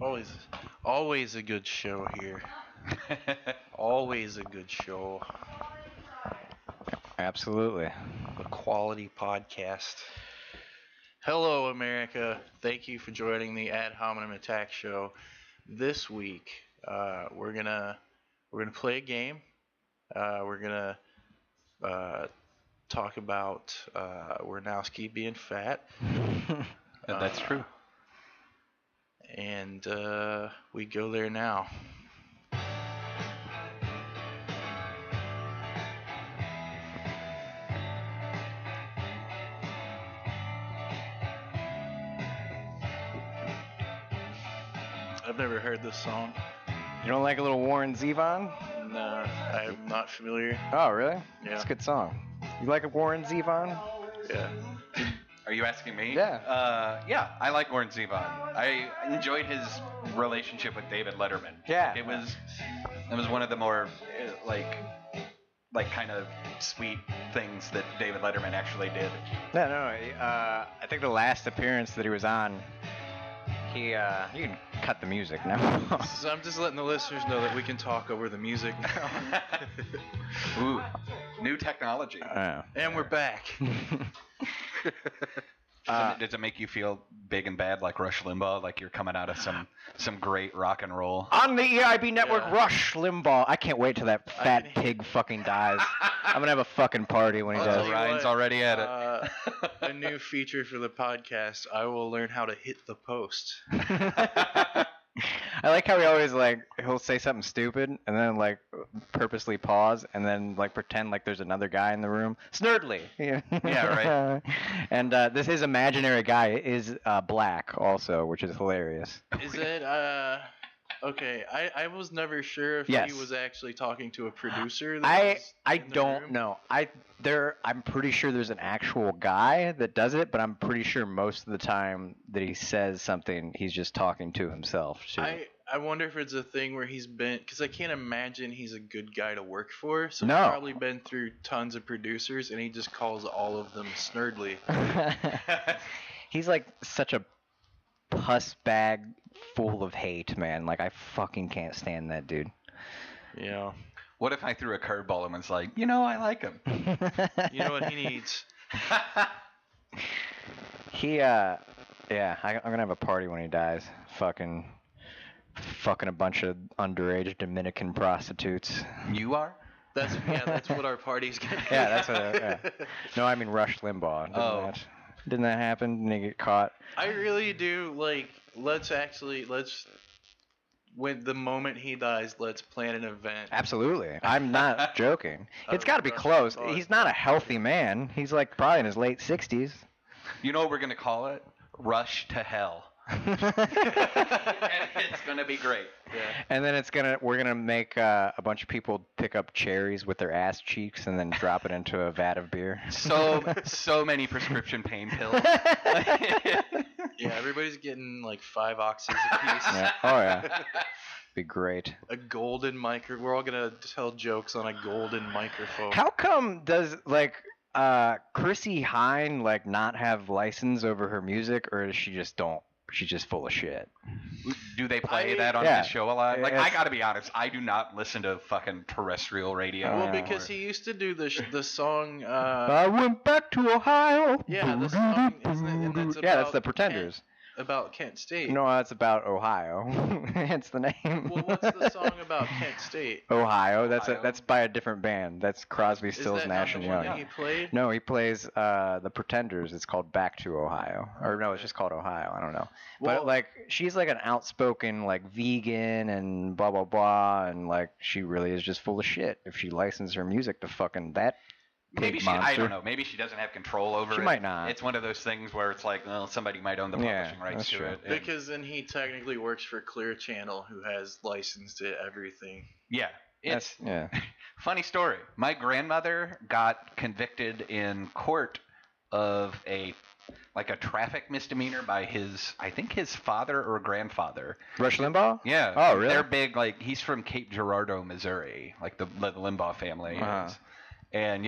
Always a good show here. Always a good show. Absolutely. A quality podcast. Hello, America. Thank you for joining the Ad Hominem Attack Show. This week, we're gonna play a game. We're gonna talk about Wernowsky being fat. That's true. And we go there now. I've never heard this song. You don't like a little Warren Zevon? No, I'm not familiar. Oh, really? Yeah. It's a good song. You like a Warren Zevon? Yeah. Are you asking me? Yeah. Yeah, I like Warren Zevon. I enjoyed his relationship with David Letterman. Yeah. It was one of the more like kind of sweet things that David Letterman actually did. No. I think the last appearance that he was on, you can cut the music now. So I'm just letting the listeners know that we can talk over the music now. Ooh, new technology. And we're back. Does it make you feel big and bad like Rush Limbaugh, like you're coming out of some great rock and roll? On the EIB network, Yeah. Rush Limbaugh. I can't wait till that fat pig fucking dies. I'm gonna have a fucking party when he I'll tell does. you Ryan's what, already at it. A new feature for the podcast. I will learn how to hit the post. I like how he always he'll say something stupid and then purposely pause and then pretend like there's another guy in the room. Snurdly. Yeah, right. And his imaginary guy is black also, which is hilarious. Is it? Okay. I was never sure if Yes. he was actually talking to a producer. I in the don't room. know. I'm pretty sure there's an actual guy that does it, but I'm pretty sure most of the time that he says something, he's just talking to himself. Too. I wonder if it's a thing where he's been, because I can't imagine he's a good guy to work for. So No. he's probably been through tons of producers, and he just calls all of them snurdly. He's such a puss bag full of hate, man. I fucking can't stand that dude. Yeah. What if I threw a curveball and was like, I like him? You know what he needs? I'm gonna have a party when he dies. Fucking a bunch of underage Dominican prostitutes. You are? That's what our party's gonna be. Yeah, that's what. Yeah. No, I mean Rush Limbaugh. Didn't that happen? Didn't he get caught? I really do when the moment he dies, let's plan an event. Absolutely. I'm not joking. It's got to be Rush close. Limbaugh. He's not a healthy man. He's probably in his late 60s. You know what we're going to call it? Rush to Hell. And it's going to be great. Yeah. And then we're gonna make a bunch of people pick up cherries with their ass cheeks and then drop it into a vat of beer. So many prescription pain pills. Yeah, everybody's getting 5 oxys apiece. Yeah. Oh yeah. Be great. A golden We're all gonna tell jokes on a golden microphone. How come does Chrissy Hine not have license over her music, or does she just don't? She's just full of shit. Do they play that on the show a lot? I gotta be honest, I do not listen to fucking terrestrial radio. Well, because he used to do the song. I went back to Ohio. Yeah, the song, isn't it? And that's that's about the Pretenders. About Kent State. No, it's about Ohio. Hence the name. Well, what's the song about Kent State? Ohio. That's by a different band. That's Crosby, Stills, Is that Nash not and the one Young. that he played? No, he plays the Pretenders. It's called Back to Ohio. Or no, it's just called Ohio. I don't know. Well, But she's an outspoken vegan and blah blah blah, and she really is just full of shit. If she licensed her music to fucking that Maybe pig she, monster. I don't know. Maybe she doesn't have control over it. She might not. It's one of those things where it's somebody might own the publishing rights that's to true. it. and- Because then he technically works for Clear Channel, who has license to everything. Yeah. It's Yeah. funny story. My grandmother got convicted in court of a traffic misdemeanor by I think his father or grandfather. Rush Limbaugh? Yeah. Oh, really? They're big. He's from Cape Girardeau, Missouri. The Limbaugh family Uh-huh. is. And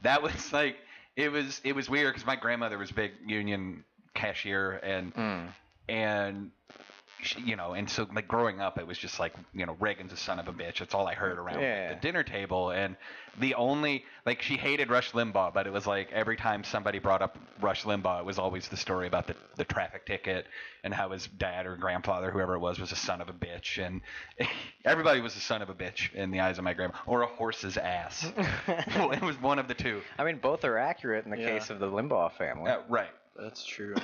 that was it was weird because my grandmother was a big union cashier and and so like growing up, it was just like, Reagan's a son of a bitch. That's all I heard around the dinner table. And the only, like, she hated Rush Limbaugh, but it was like every time somebody brought up Rush Limbaugh, it was always the story about the traffic ticket and how his dad or grandfather, whoever it was a son of a bitch. And everybody was a son of a bitch in the eyes of my grandma, or a horse's ass. It was one of the two. I mean, both are accurate in the case of the Limbaugh family. Right. That's true.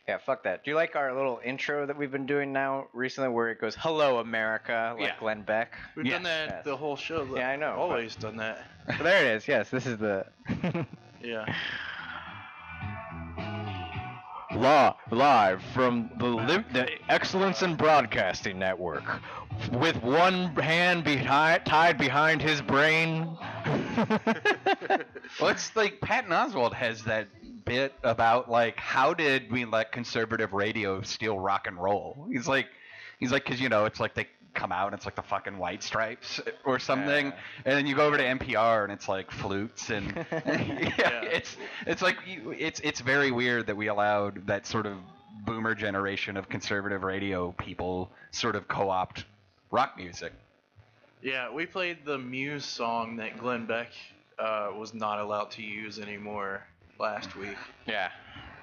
Yeah, fuck that. Do you like our little intro that we've been doing now recently where it goes, "Hello, America," like Glenn Beck? We've done that the whole show. Yeah, I know. Always done that. But there it is. Yes, this is the... Yeah. Live from the Excellence in Broadcasting Network, with one hand tied behind his brain. Well, it's like Patton Oswalt has that bit about like, how did we let conservative radio steal rock and roll? He's like, because it's like they come out and it's like the fucking White Stripes or something, and then you go over to NPR and it's like flutes and it's like it's very weird that we allowed that sort of boomer generation of conservative radio people sort of co-opt rock music. Yeah, we played the Muse song that Glenn Beck was not allowed to use anymore last week. Yeah.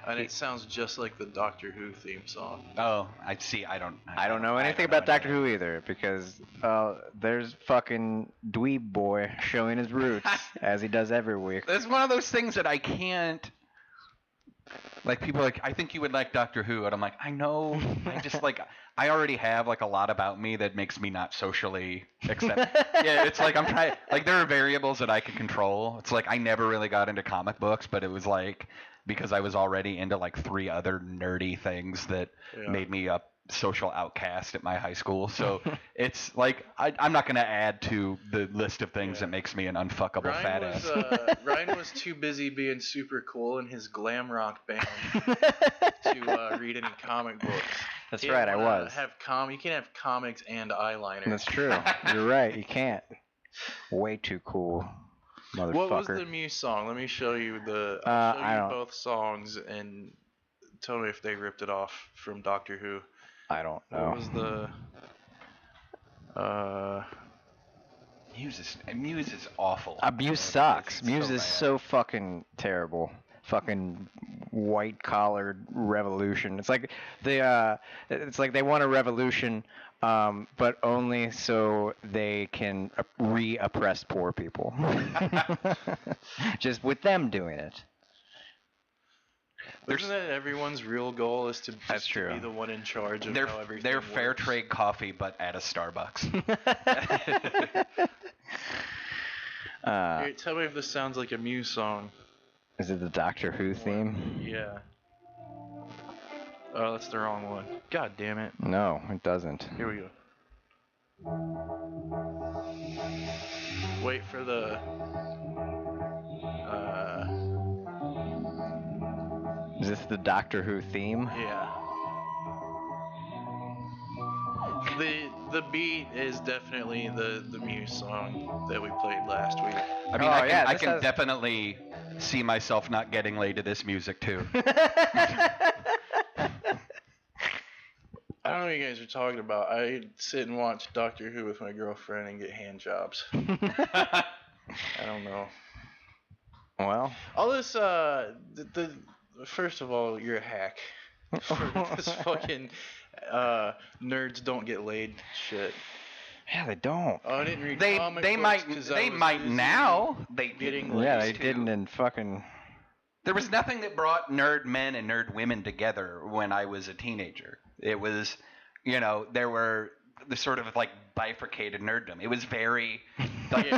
And it sounds just like the Doctor Who theme song. Oh, I see. I don't know anything about Doctor Who either, because there's fucking dweeb boy showing his roots as he does every week. It's one of those things that I can't. Like, people are like, I think you would like Doctor Who, and I'm like, I know. I just like, I already have like a lot about me that makes me not socially accept. Yeah, it's like I'm trying. Like, there are variables that I can control. It's like I never really got into comic books, but it was like, because I was already into like 3 other nerdy things that made me a social outcast at my high school. So it's like I'm not going to add to the list of things that makes me an unfuckable fat ass. Ryan was too busy being super cool in his glam rock band to read any comic books. That's right, I was. You can't have comics and eyeliner. That's true. You're right, you can't. Way too cool. Motherfucker. What was the Muse song? Let me show you both songs and tell me if they ripped it off from Doctor Who. I don't know. What was the Muse is awful. Muse sucks. Muse is so fucking terrible. Fucking white collared revolution. It's like they want a revolution, but only so they can re-oppress poor people. Just with them doing it. Isn't that everyone's real goal is to be the one in charge of how everything They're works? fair trade coffee, but at a Starbucks. Here, tell me if this sounds like a Muse song. Is it the Doctor Who theme? Yeah. Oh, that's the wrong one. God damn it. No, it doesn't. Here we go. Wait for the... Is this the Doctor Who theme? Yeah. The beat is definitely the Muse song that we played last week. I mean, I can definitely see myself not getting laid to this music too. I don't know what you guys are talking about. I sit and watch Doctor Who with my girlfriend and get hand jobs. I don't know. Well, all this first of all, you're a hack for this fucking nerds don't get laid shit. Yeah, they don't. Oh, I didn't read they comic books might now. They didn't. Yeah, they didn't in fucking. There was nothing that brought nerd men and nerd women together when I was a teenager. It was, there were the sort of like bifurcated nerddom. It was very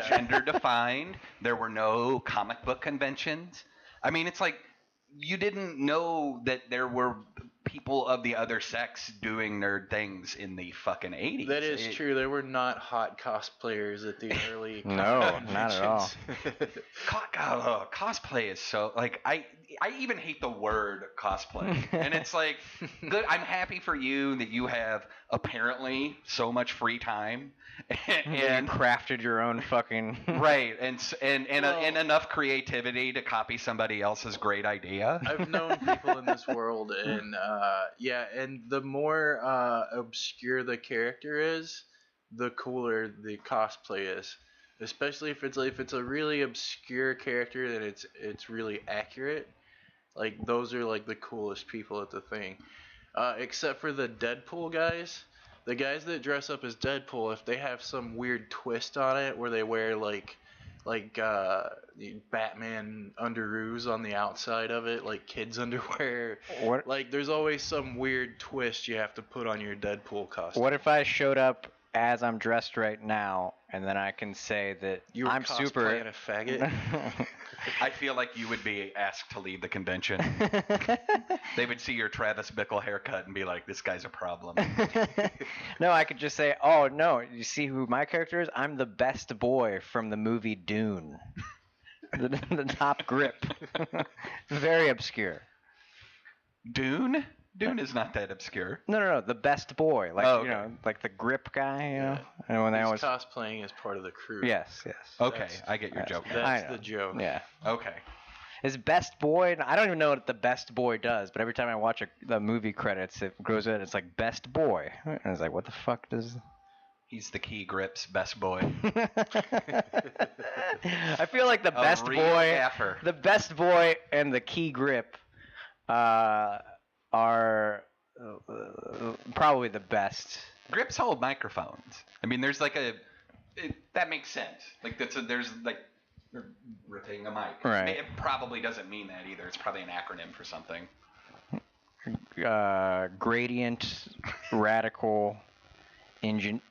gender defined. There were no comic book conventions. I mean, it's like you didn't know that there were people of the other sex doing nerd things in the fucking 80s. That is true. There were not hot cosplayers at the early No, not at all. Cosplay is so like I even hate the word cosplay. And it's like, good. I'm happy for you that you have apparently so much free time. And you crafted your own fucking right, and enough creativity to copy somebody else's great idea. I've known people in this world, and and the more obscure the character is, the cooler the cosplay is. Especially if it's a really obscure character that it's really accurate. Like those are like the coolest people at the thing, except for the Deadpool guys. The guys that dress up as Deadpool, if they have some weird twist on it where they wear like Batman underoos on the outside of it, like kids' underwear. What? Like there's always some weird twist you have to put on your Deadpool costume. What if I showed up as I'm dressed right now, and then I can say that I'm super a faggot? I feel like you would be asked to leave the convention. They would see your Travis Bickle haircut and be like, "This guy's a problem." No, I could just say, "Oh no, you see who my character is? I'm the best boy from the movie Dune, the top grip." Very obscure. Dune? Dune is not that obscure. No, the best boy, like okay. like the grip guy, you know. And when they always cosplaying as part of the crew. Yes. Okay, I get your joke. That's the joke. Yeah. Okay. His best boy. I don't even know what the best boy does, but every time I watch the movie credits, it goes in. It's like best boy, and it's like, what the fuck does? He's the key grips best boy. I feel like the best boy and the key grip are probably the best. Grips hold microphones. I mean, there's like that makes sense. Like there's like you're rotating a mic. Right. It probably doesn't mean that either. It's probably an acronym for something. Gradient, radical, engine.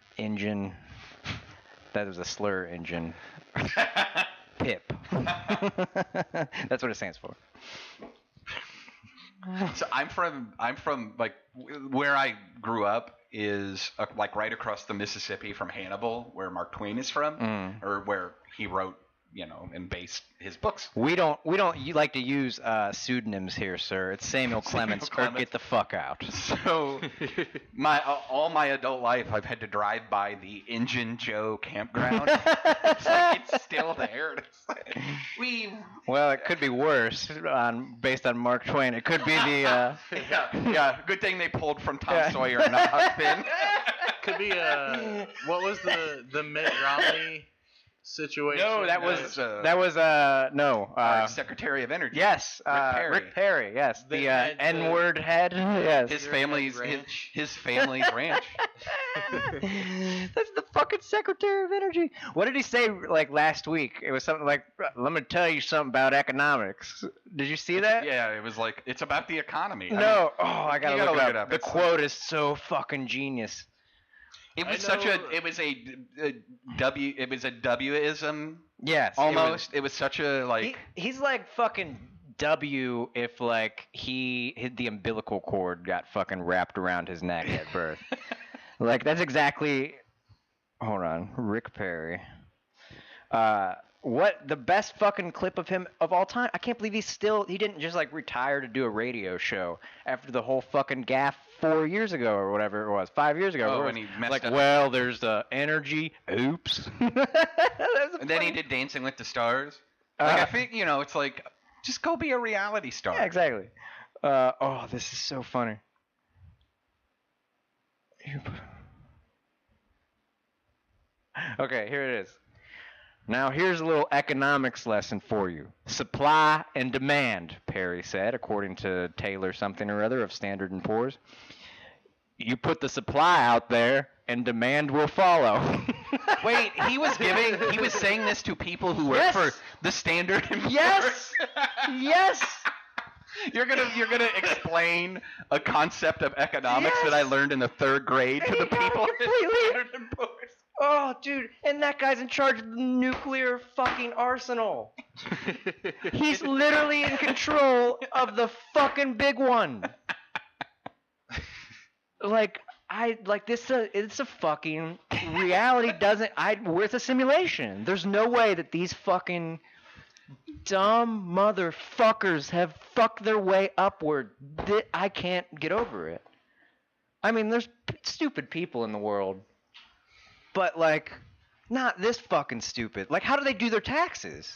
That was a slur. Engine. PIP. That's what it stands for. So I'm from like where I grew up is like right across the Mississippi from Hannibal, where Mark Twain is from, or where he wrote, and based his books. We don't you like to use pseudonyms here, sir. It's Samuel Clemens, or get the fuck out. So all my adult life I've had to drive by the Injun Joe campground. It's like it's still there. It's like, well, it could be worse based on Mark Twain. It could be the yeah. Good thing they pulled from Tom Sawyer and not Huck Finn. Could be what was the Mitt Romney situation? No, that was no. Our Secretary of Energy. Yes, Rick Perry. Yes, the N-word head. Yes, his family's ranch. His family's ranch. That's the fucking Secretary of Energy. What did he say like last week? It was something like, "Let me tell you something about economics." Did you see that? Yeah, it was like it's about the economy. No, I gotta look it up. The It's quote is so fucking genius. It was it was a W-ism. Yes, almost. It was such a like. He's like fucking W if like the umbilical cord got fucking wrapped around his neck at birth. Like that's exactly. Hold on, Rick Perry. What the best fucking clip of him of all time? I can't believe he didn't just like retire to do a radio show after the whole fucking gaffe 4 years ago or whatever it was, 5 years ago. Oh, and he messed like, up. Well, there's the energy. Oops. And then he did Dancing with the Stars. Like I think it's like just go be a reality star. Yeah, exactly. This is so funny. Okay, here it is. Now here's a little economics lesson for you. Supply and demand, Perry said, according to Taylor something or other of Standard & Poor's. You put the supply out there and demand will follow. Wait, he was saying this to people who work for the Standard & Poor's? Yes. Yes. You're gonna explain a concept of economics that I learned in the 3rd grade to the people at Standard & Poor's. Oh, dude, and that guy's in charge of the nuclear fucking arsenal. He's literally in control of the fucking big one. It's a fucking reality it's a simulation. There's no way that these fucking dumb motherfuckers have fucked their way upward. I can't get over it. I mean, there's stupid people in the world, but like, not this fucking stupid. Like, how do they do their taxes?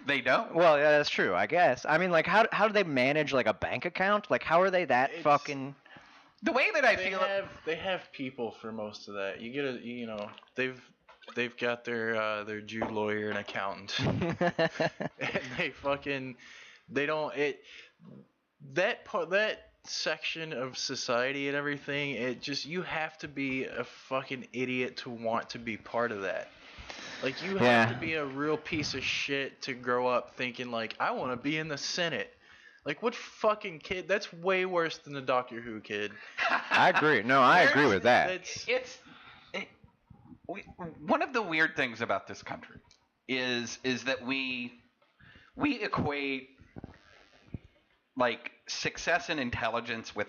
They don't. Well, yeah, that's true, I guess. I mean, like, how do they manage like a bank account? Like, how are they that fucking? The way that they have people for most of that. You get they've got their Jew lawyer and accountant, and that section of society and everything. You have to be a fucking idiot to want to be part of that. Like, you have to be a real piece of shit to grow up thinking like, I want to be in the Senate. Like, what fucking kid? That's way worse than the Doctor Who kid. I agree. No, I agree with that. One of the weird things about this country is that we equate like success and intelligence with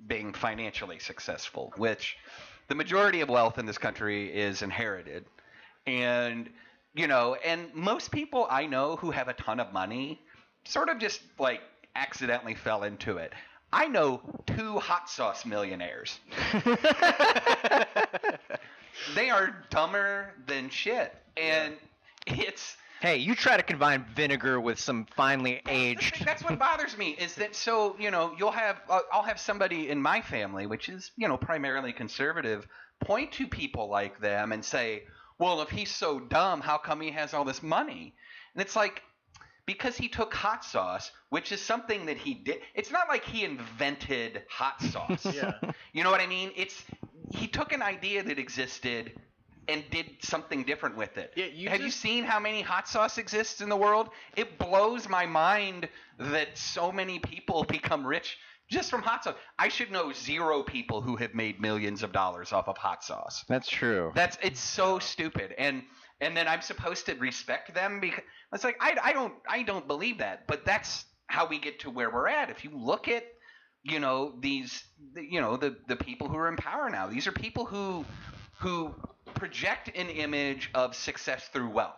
being financially successful, which the majority of wealth in this country is inherited. And and most people I know who have a ton of money sort of just like accidentally fell into it. I know 2 hot sauce millionaires. They are dumber than shit. And it's... Hey, you try to combine vinegar with some finely aged... That's what bothers me, is that I'll have somebody in my family, which is, primarily conservative, point to people like them and say, well, if he's so dumb, how come he has all this money? And it's like... Because he took hot sauce, which is something that he did. It's not like he invented hot sauce. Yeah. You know what I mean? He took an idea that existed and did something different with it. Yeah, Have you seen how many hot sauce exists in the world? It blows my mind that so many people become rich just from hot sauce. I should know 0 people who have made millions of dollars off of hot sauce. That's true. It's so stupid. And then I'm supposed to respect them because it's like I don't believe that, but that's how we get to where we're at. If you look at the people who are in power now, these are people who project an image of success through wealth.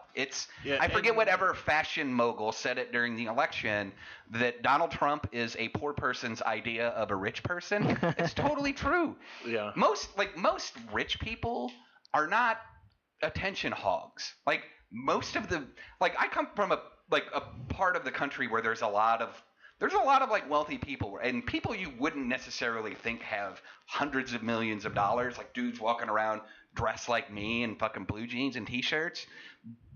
I forget whatever fashion mogul said it during the election that Donald Trump is a poor person's idea of a rich person. It's totally true. Yeah. Most rich people are not attention hogs. Like most of the I come from a part of the country where there's a lot of like wealthy people and people you wouldn't necessarily think have hundreds of millions of dollars, like dudes walking around dressed like me in fucking blue jeans and t-shirts.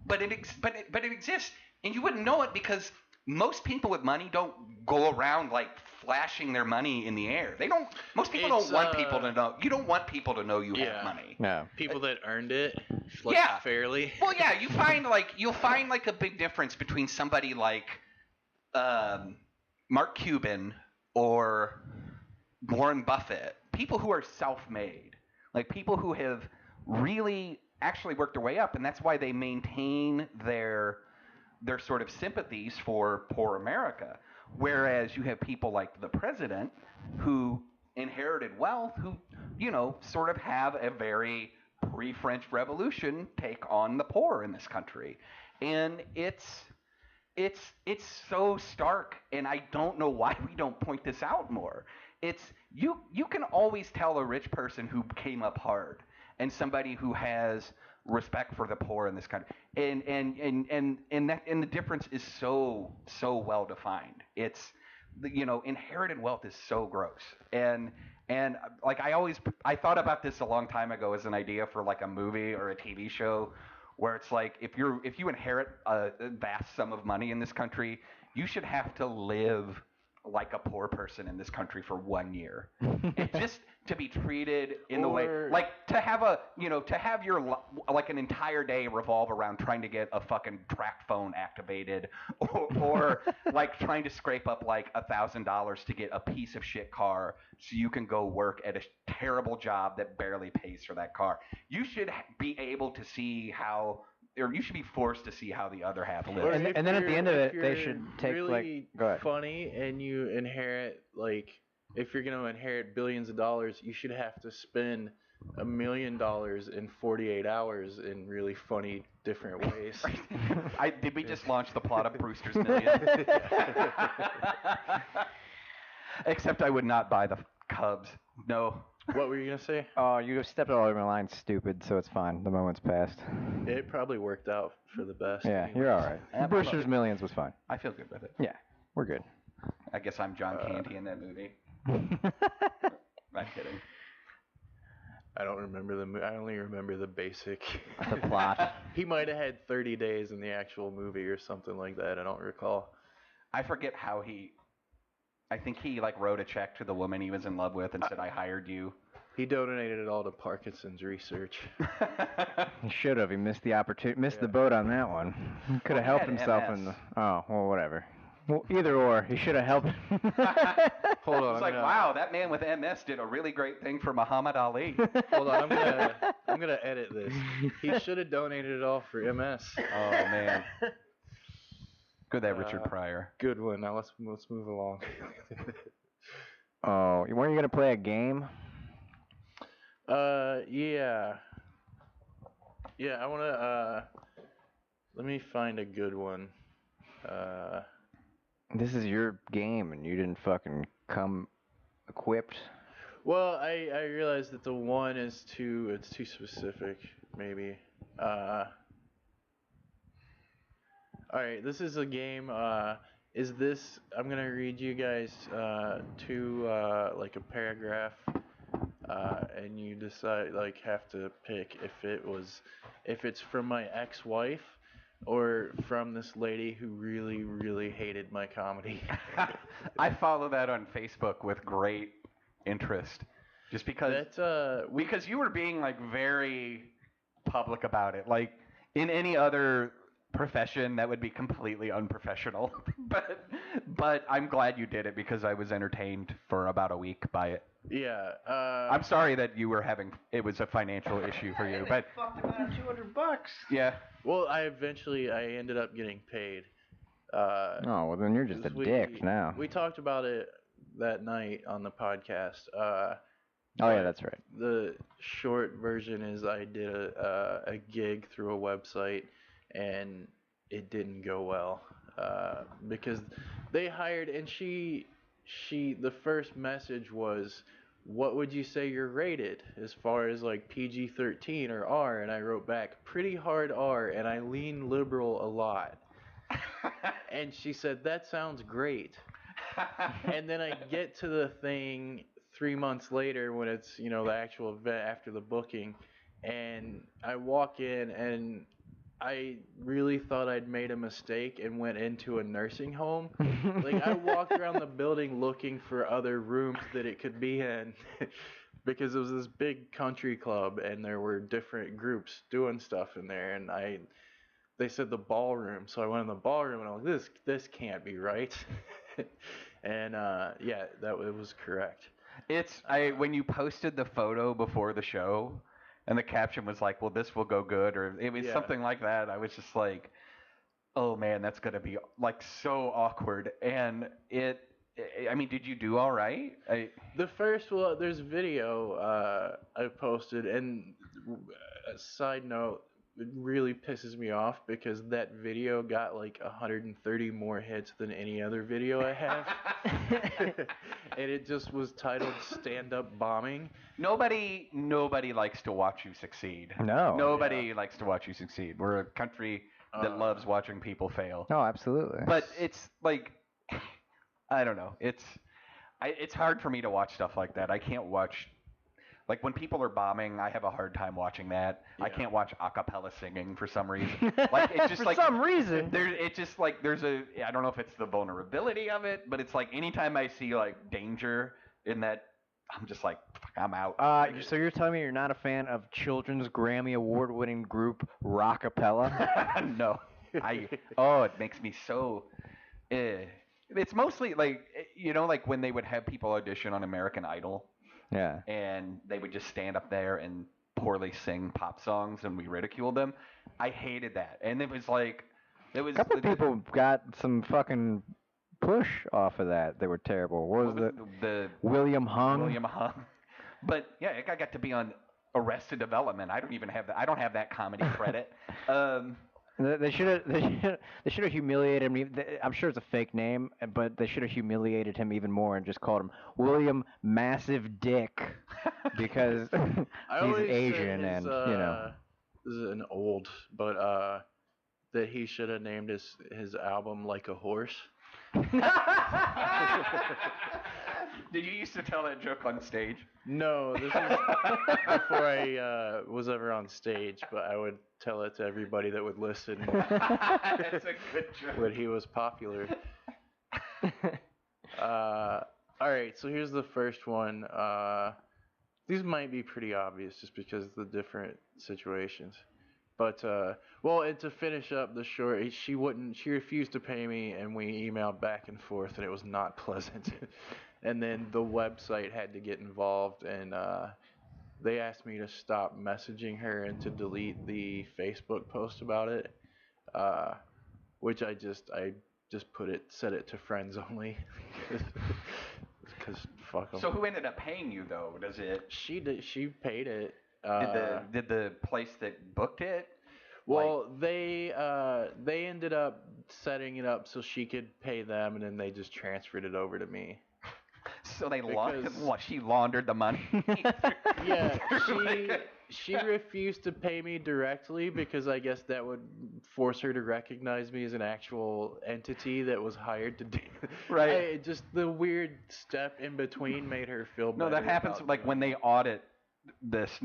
But it exists, and you wouldn't know it because most people with money don't go around like flashing their money in the air. They don't. Most people don't want people to know. You don't want people to know you have money. Yeah. People that earned it, fairly. Well, yeah, you'll find like a big difference between somebody like Mark Cuban or Warren Buffett, people who are self-made, like people who have really actually worked their way up, and that's why they maintain their sort of sympathies for poor America. Whereas you have people like the president who inherited wealth, who, sort of have a very pre-French Revolution take on the poor in this country. And it's so stark, and I don't know why we don't point this out more. You can always tell a rich person who came up hard and somebody who has respect for the poor in this country, and the difference is so well defined. It's inherited wealth is so gross, and like I thought about this a long time ago as an idea for like a movie or a TV show, where it's like if you inherit a vast sum of money in this country, you should have to live like a poor person in this country for 1 year. It's just to be treated in the way, like to have your like an entire day revolve around trying to get a fucking tract phone activated, or like trying to scrape up like $1,000 to get a piece of shit car so you can go work at a terrible job that barely pays for that car. You should be able to see how, or you should be forced to see how the other half lives. And then at the end of it, they should take really go ahead. funny and you inherit like if you're going to inherit billions of dollars, you should have to spend $1 million in 48 hours in really funny different ways. Did we just launch the plot of Brewster's Millions? Except I would not buy the Cubs. No. What were you going to say? Oh, you stepped all over my line, stupid, so it's fine. The moment's passed. It probably worked out for the best. Yeah, anyways. you're all right. Brewster's Millions was fine. I feel good with it. Yeah, we're good. I guess I'm John Candy in that movie. I'm kidding. I don't remember the movie. I only remember the basic. The plot. He might have had 30 days in the actual movie or something like that. I don't recall. I forget how I think he like wrote a check to the woman he was in love with and said, "I hired you." He donated it all to Parkinson's research. He should have. He missed the opportunity. Missed the boat on that one. He could have helped himself MS. in the. Oh, well, whatever. Well, either or. He should have helped. Hold on. It's like, wow, that man with MS did a really great thing for Muhammad Ali. Hold on. I'm gonna edit this. He should have donated it all for MS. Oh man. Good that Richard Pryor. Good one. Now let's move along. Oh, weren't you gonna play a game? Yeah. Yeah, I wanna let me find a good one. This is your game, and you didn't fucking come equipped. Well, I realized that the one is too specific, maybe. Alright, this is a game, I'm gonna read you guys like a paragraph, and you decide, like, have to pick if it's from my ex-wife or from this lady who really, really hated my comedy. I follow that on Facebook with great interest, just because because you were being like very public about it. Like in any other profession, that would be completely unprofessional. but I'm glad you did it because I was entertained for about a week by it. Yeah. I'm sorry that it was a financial issue for you, but fucked him out of $200. yeah. Well, I ended up getting paid. Oh, well then you're just a dick now. We talked about it that night on the podcast. Oh yeah, that's right. The short version is I did a gig through a website, and it didn't go well because they hired, and the first message was, what would you say you're rated as far as like PG-13 or R? And I wrote back, pretty hard R, and I lean liberal a lot. And she said, that sounds great. And then I get to the thing 3 months later when it's, the actual event after the booking, and I walk in and I really thought I'd made a mistake and went into a nursing home. Like, I walked around the building looking for other rooms that it could be in because it was this big country club and there were different groups doing stuff in there, and they said the ballroom, so I went in the ballroom and I was like, this can't be right. And yeah, it was correct. When you posted the photo before the show, and the caption was like, well, this will go good, or it was something like that, I was just like, oh man, that's going to be like so awkward. And did you do all right? There's video I posted, and a side note, it really pisses me off because that video got like 130 more hits than any other video I have. And it just was titled Stand Up Bombing. Nobody likes to watch you succeed. No. Nobody likes to watch you succeed. We're a country that loves watching people fail. No, absolutely. But it's like, I don't know. It's hard for me to watch stuff like that. I can't watch, like when people are bombing, I have a hard time watching that. Yeah. I can't watch a cappella singing for some reason. Like it's just for some reason. I don't know if it's the vulnerability of it, but it's like anytime I see like danger in that, I'm just like, I'm out. So you're telling me you're not a fan of children's Grammy Award-winning group Rockapella? No. It makes me so. It's mostly like, like when they would have people audition on American Idol. Yeah. And they would just stand up there and poorly sing pop songs, and we ridiculed them. I hated that. And it was like, a couple of people got some fucking Push off of that. They were terrible. What was the William Hung? William Hung. But yeah, I got to be on Arrested Development. I don't even have that. I don't have that comedy credit. They should have humiliated him. I'm sure it's a fake name, but they should have humiliated him even more and just called him William Massive Dick because he's Asian and This is an old, but that he should have named his album Like a Horse. Did you used to tell that joke on stage? No, this is before I was ever on stage, but I would tell it to everybody that would listen. That's a good joke. When he was popular. All right, so here's the first one. These might be pretty obvious just because of the different situations. But and to finish up the short, she refused to pay me, and we emailed back and forth, and it was not pleasant. And then the website had to get involved, and they asked me to stop messaging her and to delete the Facebook post about it, which I just set it to friends only, because fuck them. So who ended up paying you though? Does it? She did. She paid it. Did the place that booked it? Well, they ended up setting it up so she could pay them, and then they just transferred it over to me. So she laundered the money? Yeah, she refused to pay me directly because I guess that would force her to recognize me as an actual entity that was hired to do. Right. Just the weird step in between made her feel better. No, that happens like when they audit this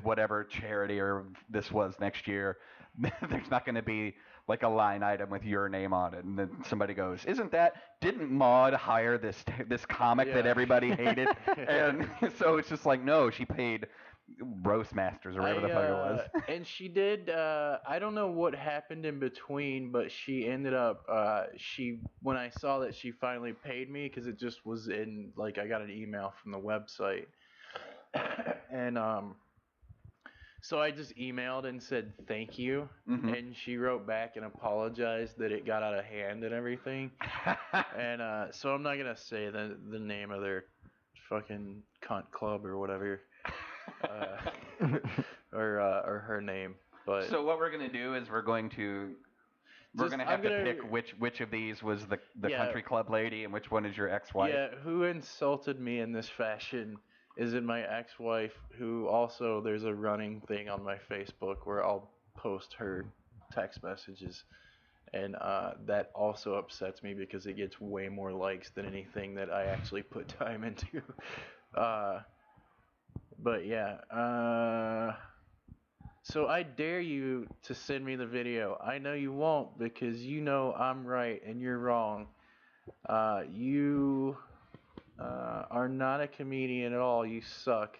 whatever charity or this was next year. There's not going to be like a line item with your name on it, and then somebody goes, didn't Maude hire this comic that everybody hated? And so it's just like, no, she paid Roastmasters or whatever the fuck it was. And she did, I don't know what happened in between, but she ended up, when I saw that she finally paid me, because it just was in, like, I got an email from the website, and so I just emailed and said thank you, and she wrote back and apologized that it got out of hand and everything. And so I'm not gonna say the name of their fucking cunt club or whatever, or her name. But so what we're gonna do is we're gonna have to pick which of these was the country club lady and which one is your ex-wife. Yeah, who insulted me in this fashion is in my ex-wife, who also, there's a running thing on my Facebook where I'll post her text messages, and that also upsets me because it gets way more likes than anything that I actually put time into. But yeah, so I dare you to send me the video. I know you won't, because you know I'm right and you're wrong. You are not a comedian at all. You suck.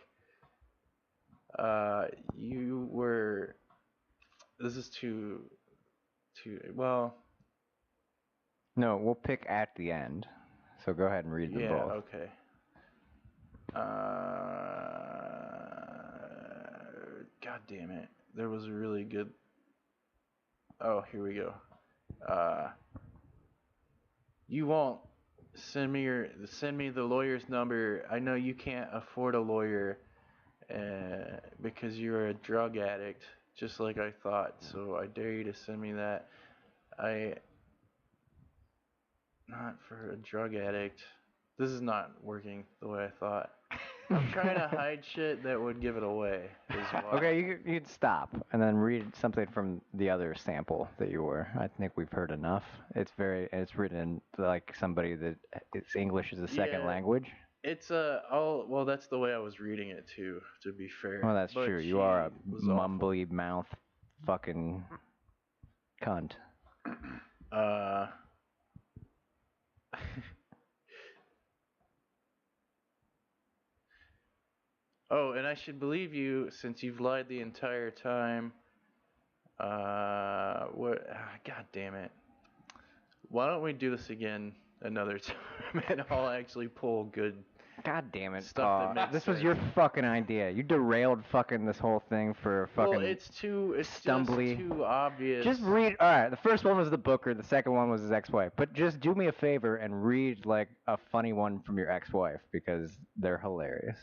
This is too well. No, we'll pick at the end. So go ahead and read them both. Yeah, okay. God damn it. There was a really good. Oh, here we go. You won't send me the lawyer's number. I know you can't afford a lawyer because you're a drug addict, just like I thought. So I dare you to send me that. Not for a drug addict. This is not working the way I thought. I'm trying to hide shit that would give it away. Okay, you could stop and then read something from the other sample that you were. I think we've heard enough. It's written like somebody that its English is a second language. It's well, that's the way I was reading it too, to be fair. Well, that's true. You are a mumbly mouth fucking cunt. Oh, and I should believe you since you've lied the entire time. What? God damn it. Why don't we do this again another time, and I'll actually pull good God damn it. Stuff that makes this was sense. your fucking idea. You derailed fucking this whole thing for fucking Well, it's stumbly. just too obvious. Just read. All right, the first one was the Booker. The second one was his ex-wife. But just do me a favor and read like a funny one from your ex-wife because they're hilarious.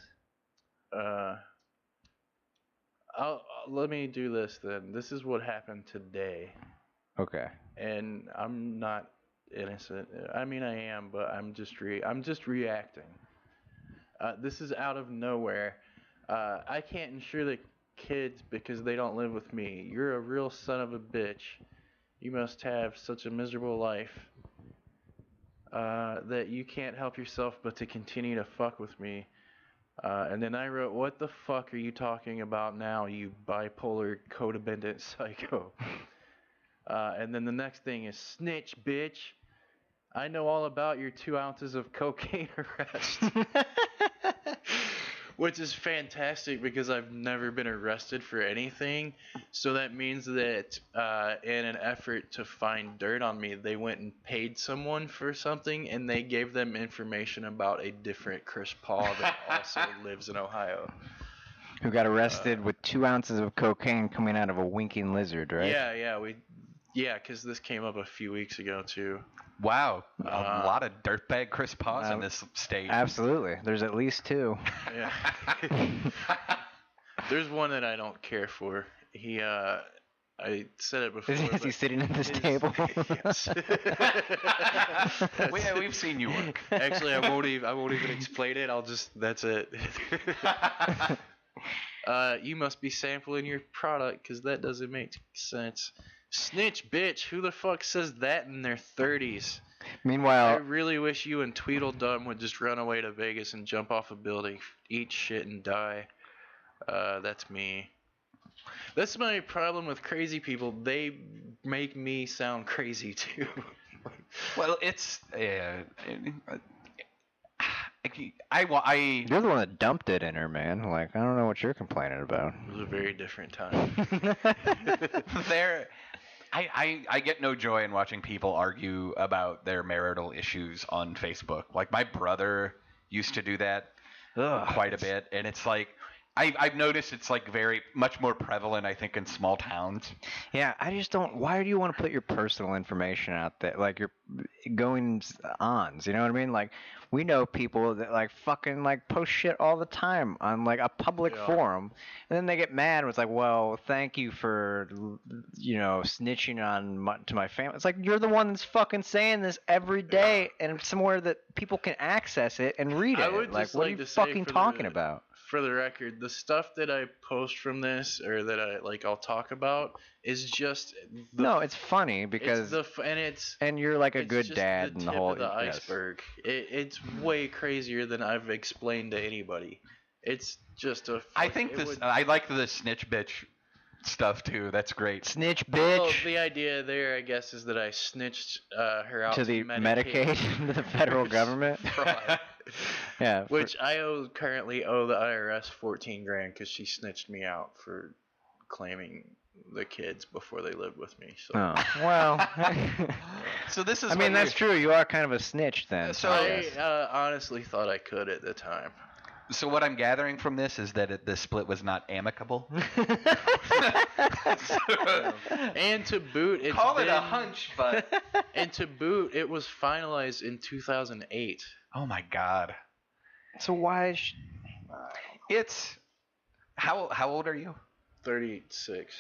Let me do this then. This is what happened today. Okay. And I'm not innocent. I mean, I am, but I'm just reacting. This is out of nowhere. I can't insure the kids because they don't live with me. You're a real son of a bitch. You must have such a miserable life that you can't help yourself but to continue to fuck with me. And then I wrote, what the fuck are you talking about now, you bipolar codependent psycho? And then the next thing is, snitch, bitch. I know all about your 2 ounces of cocaine arrest. Which is fantastic because I've never been arrested for anything. So that means that in an effort to find dirt on me, they went and paid someone for something, and they gave them information about a different Kris Paul that also lives in Ohio. Who got arrested with 2 ounces of cocaine coming out of a winking lizard, right? Yeah, because this came up a few weeks ago too. Wow, a lot of dirtbag Kris Pauls in this state. Absolutely, there's at least 2. Yeah. There's one that I don't care for. I said it before. Is he sitting at this table? Yes. We've seen you work. Actually, I won't even explain it. That's it. You must be sampling your product because that doesn't make sense. Snitch, bitch. Who the fuck says that in their 30s? Meanwhile, I really wish you and Tweedledum would just run away to Vegas and jump off a building, eat shit, and die. That's me. That's my problem with crazy people. They make me sound crazy too. Well, it's you're the one that dumped it in her, man. Like, I don't know what you're complaining about. It was a very different time. I get no joy in watching people argue about their marital issues on Facebook. Like, my brother used to do that quite a bit, and it's like I've noticed it's like very much more prevalent, I think, in small towns. Yeah, I just don't. Why do you want to put your personal information out there, like your goings-ons? You know what I mean? Like, we know people that like fucking like post shit all the time on like a public forum, and then they get mad. And it's like, well, thank you for snitching on to my family. It's like, you're the one that's fucking saying this every day, and somewhere that people can access it and read it. Like, what are you fucking talking about? For the record, the stuff that I post from this or that I'll talk about is just no, it's funny because and you're like a good dad and the whole of the iceberg. It's way crazier than I've explained to anybody. It's just I like the snitch bitch stuff too. That's great. Snitch bitch. Well, the idea there, I guess, is that I snitched her out to the Medicaid to the federal government. Yeah. Which I currently owe the IRS $14,000 because she snitched me out for claiming the kids before they lived with me. So. Oh, well. So this is. I mean, that's true. You are kind of a snitch then. So I honestly thought I could at the time. So what I'm gathering from this is that the split was not amicable. And to boot, it a hunch, but and to boot, it was finalized in 2008. Oh my God. So why? It's how old are you? 36.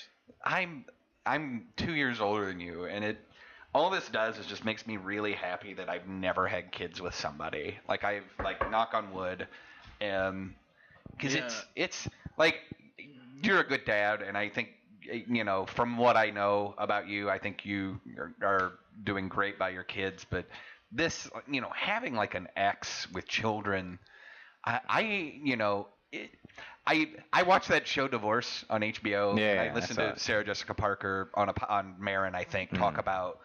I'm 2 years older than you, and all this does is just makes me really happy that I've never had kids with somebody. Like, I've knock on wood. Because it's like, you're a good dad, and I think, from what I know about you, I think you are doing great by your kids. But this, having like an ex with children, I watched that show Divorce on HBO. Yeah, I listened to Sarah Jessica Parker on Marin, I think, talk about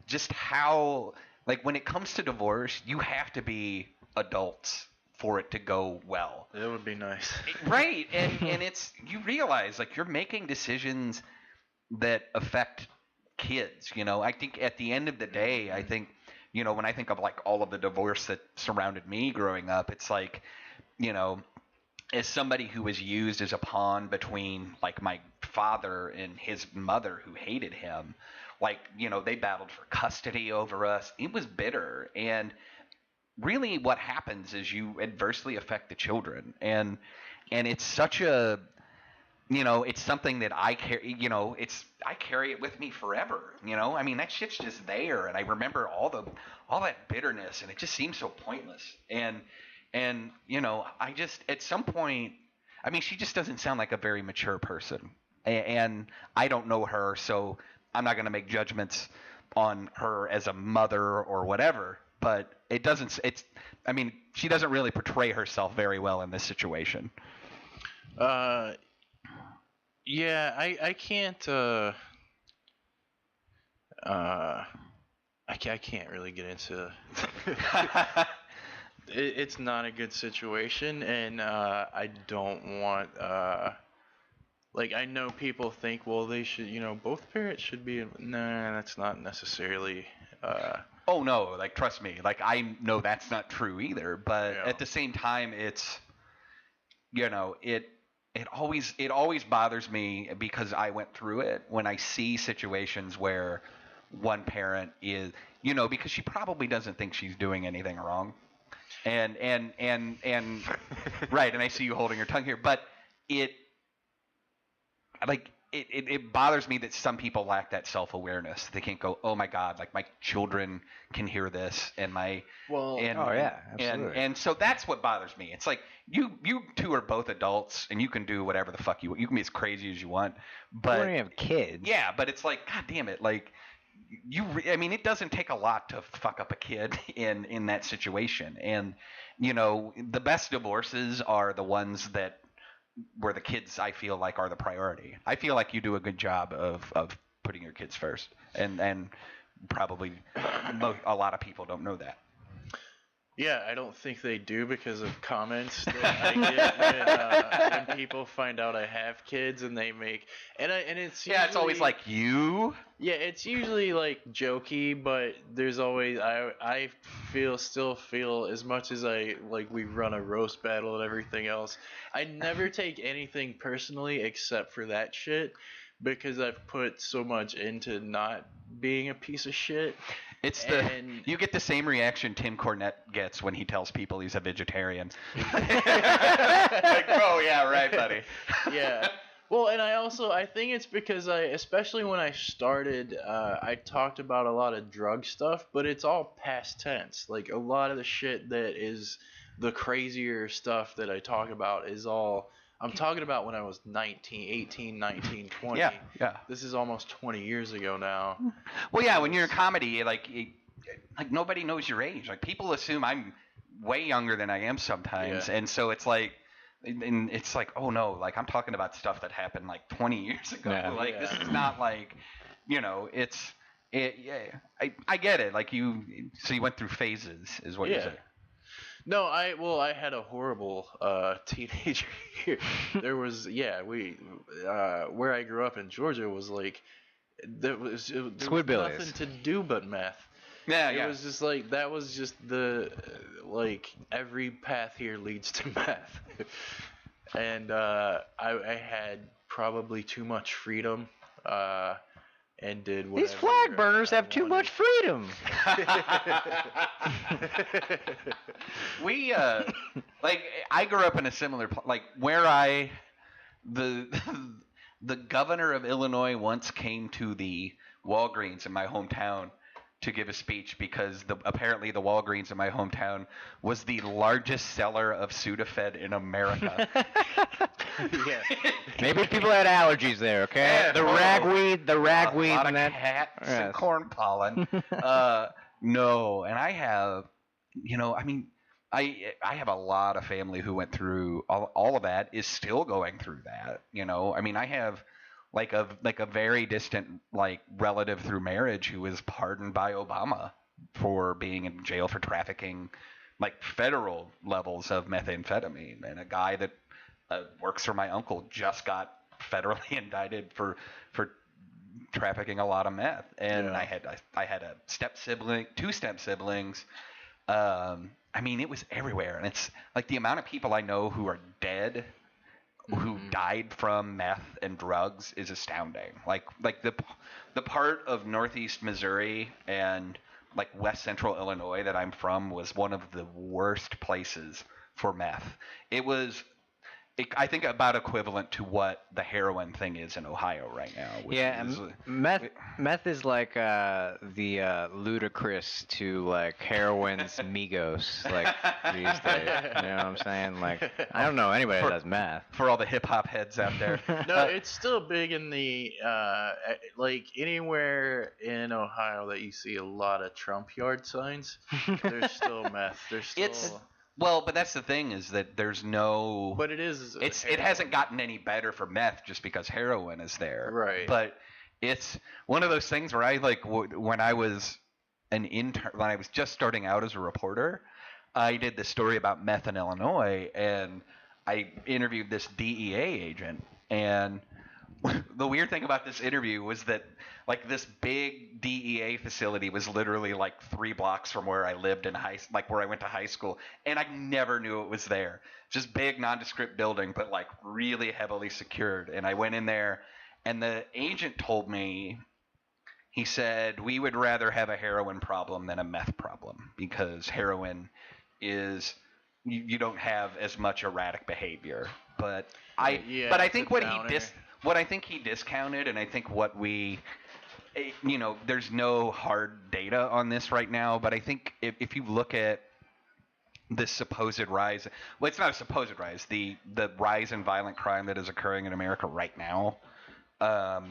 just how, like, when it comes to divorce, you have to be adults for it to go well. That would be nice. Right. And it's, you realize, like, you're making decisions that affect kids. I think at the end of the day, I think, when I think of like all of the divorce that surrounded me growing up, it's like, as somebody who was used as a pawn between like my father and his mother who hated him, like, they battled for custody over us. It was bitter. And really what happens is you adversely affect the children. And it's such a, it's something that I carry, I carry it with me forever, I mean, that shit's just there. And I remember all that bitterness, and it just seems so pointless. And I just, at some point, I mean, she just doesn't sound like a very mature person. And I don't know her, so I'm not going to make judgments on her as a mother or whatever. But I mean, she doesn't really portray herself very well in this situation. Yeah, I can't. I can't really get into. It's not a good situation, and I don't want. Like, I know people think, well, they should, both parents should be. Nah, that's not necessarily. Oh no, like, trust me, like, I know that's not true either. But at the same time, it's, it always bothers me because I went through it when I see situations where one parent is, because she probably doesn't think she's doing anything wrong. And right, and I see you holding your tongue here, but it bothers me that some people lack that self-awareness. They can't go, oh my God, like, my children can hear this, and absolutely. And so that's what bothers me. It's like, you two are both adults, and you can do whatever the fuck you want. You can be as crazy as you want, but when you have kids. Yeah, but it's like, God damn it, like, I mean, it doesn't take a lot to fuck up a kid in that situation. And, the best divorces are the ones where the kids, I feel like, are the priority. I feel like you do a good job of putting your kids first. And probably a lot of people don't know that. Yeah, I don't think they do because of comments that I get when people find out I have kids, and they make and it's usually, it's always like, you. Yeah, it's usually like jokey, but there's always I still feel as much as we run a roast battle and everything else. I never take anything personally except for that shit, because I've put so much into not being a piece of shit. You get the same reaction Tim Cornette gets when he tells people he's a vegetarian. Like, oh yeah, right, buddy. Yeah. Well, and I think it's because especially when I started, I talked about a lot of drug stuff, but it's all past tense. Like, a lot of the shit that is the crazier stuff that I talk about is all I'm talking about when I was 18, 19, 20. Yeah. This is almost 20 years ago now. Well, yeah, when you're in comedy, like nobody knows your age. Like, people assume I'm way younger than I am sometimes. Yeah. And so it's like, oh no, like, I'm talking about stuff that happened like 20 years ago. Yeah. Like, this is not like, I get it. Like, so you went through phases, is what you said. No, I had a horrible teenager year. There was where I grew up in Georgia was like there was nothing to do but meth. Yeah, it was just like that was just the like every path here leads to meth. And I had probably too much freedom. And did whatever. These flag burners have too much freedom. We like, I grew up in a similar like where the governor of Illinois once came to the Walgreens in my hometown to give a speech because apparently the Walgreens in my hometown was the largest seller of Sudafed in America. Yeah. Maybe people had allergies there, okay? Yeah, the ragweed a lot and of cats and corn pollen. No, and I have, I mean, I have a lot of family who went through all of that, is still going through that. I mean, I have like a very distant like relative through marriage who was pardoned by Obama for being in jail for trafficking like federal levels of methamphetamine, and a guy that works for my uncle just got federally indicted for trafficking a lot of meth. And I had a two step siblings I mean, it was everywhere, and it's like the amount of people I know who are dead, who died from meth and drugs is astounding. Like the part of northeast Missouri and like west central Illinois that I'm from was one of the worst places for meth. It was, I think, about equivalent to what the heroin thing is in Ohio right now. Yeah, meth is like the ludicrous to like heroin's Migos, like these days. You know what I'm saying? Like, I don't know anybody that does meth. For all the hip hop heads out there. No, it's still big in the like anywhere in Ohio that you see a lot of Trump yard signs. There's still meth. There's still. Well, but that's the thing is that there's no. But it is. It hasn't gotten any better for meth just because heroin is there. Right. But it's one of those things where I like when I was an intern, when I was just starting out as a reporter, I did this story about meth in Illinois, and I interviewed this DEA agent. And the weird thing about this interview was that like this big DEA facility was literally like 3 blocks from where I lived in where I went to high school, and I never knew it was there. Just big nondescript building, but like really heavily secured. And I went in there, and the agent told me, he said, we would rather have a heroin problem than a meth problem because heroin is you don't have as much erratic behavior. But I think what I think he discounted, and I think what we, there's no hard data on this right now, but I think if you look at this supposed rise, well, it's not a supposed rise, the rise in violent crime that is occurring in America right now, I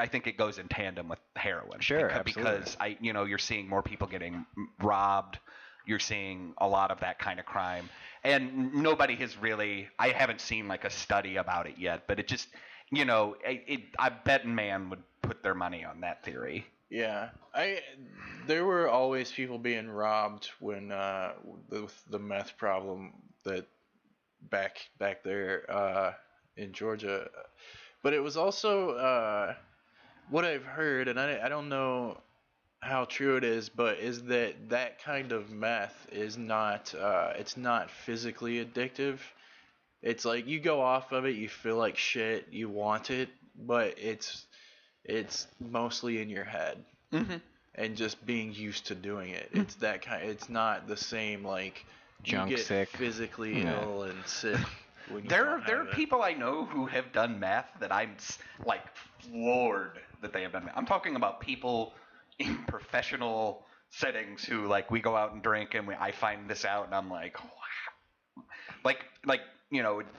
think it goes in tandem with heroin. Sure, absolutely. Because you're seeing more people getting robbed. You're seeing a lot of that kind of crime, and nobody has really. I haven't seen like a study about it yet, but it just, I bet man would put their money on that theory. Yeah, there were always people being robbed when with the meth problem that back there in Georgia, but it was also what I've heard, and I don't know how true it is, but is that kind of meth is not it's not physically addictive. It's like you go off of it, you feel like shit, you want it, but it's mostly in your head. Mm-hmm. And just being used to doing it. It's that kind. It's not the same like junk you get sick, physically ill and sick. When you there are people I know who have done meth that I'm like floored that they have done meth. I'm talking about people in professional settings who like we go out and drink and I find this out and I'm like, wow.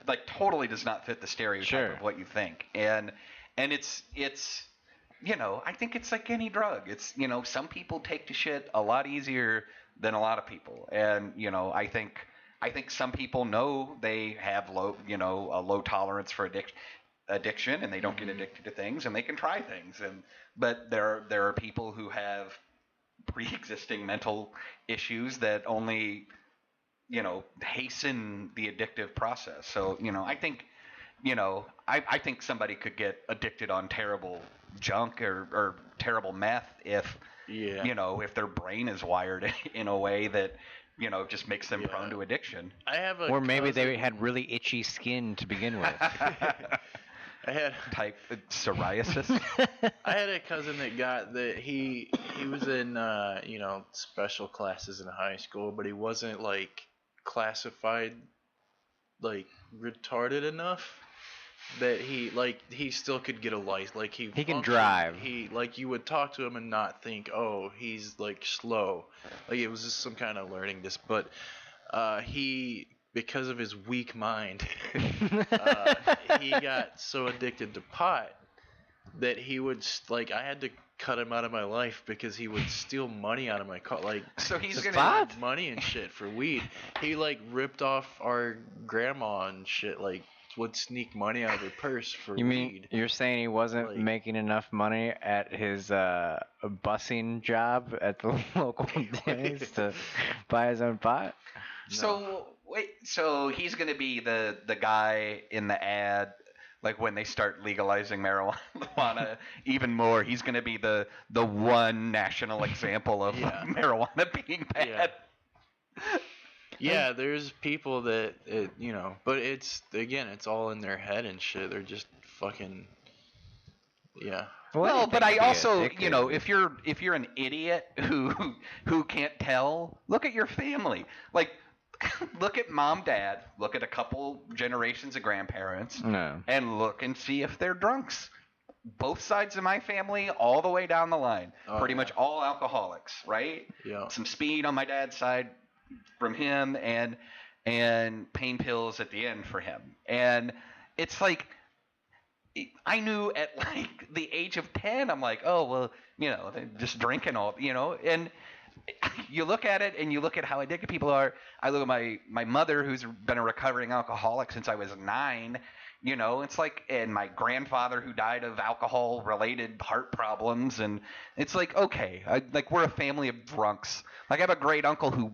Like totally does not fit the stereotype of what you think. And it's I think it's like any drug. It's some people take to shit a lot easier than a lot of people. And I think some people know they have a low tolerance for addiction and they don't get addicted to things and they can try things. But there are people who have pre-existing mental issues that only hasten the addictive process. So I think I think somebody could get addicted on terrible junk or terrible meth if their brain is wired in a way that just makes them prone to addiction. Or maybe they had really itchy skin to begin with. I had type psoriasis. I had a cousin that got that he was in special classes in high school, but he wasn't like classified like retarded enough that he still could get a license. Like he can drive. He like you would talk to him and not think, oh, he's like slow. Like it was just some kind of learning but he, because of his weak mind, he got so addicted to pot that he would I had to cut him out of my life because he would steal money out of my car. Like, so he's gonna have money and shit for weed. He like ripped off our grandma and shit. Like would sneak money out of her purse for weed. You're saying he wasn't making enough money at his busing job at the local days to buy his own pot? No. So he's gonna be the guy in the ad Like when they start legalizing marijuana even more, he's going to be the one national example of marijuana being bad. Yeah, there's people that but it's all in their head and shit. They're just fucking Well, but I also, if you're an idiot who can't tell, look at your family. Like, look at mom, dad, look at a couple generations of grandparents, and look and see if they're drunks. Both sides of my family, all the way down the line, pretty much all alcoholics, right? Yeah. Some speed on my dad's side from him, and pain pills at the end for him. And it's like, I knew at like the age of 10, I'm like, oh, well, they're just drinking all, and you look at it and you look at how addicted people are. I look at my mother, who's been a recovering alcoholic since I was 9, it's like, and my grandfather who died of alcohol related heart problems. And it's like, okay, like we're a family of drunks. Like I have a great uncle who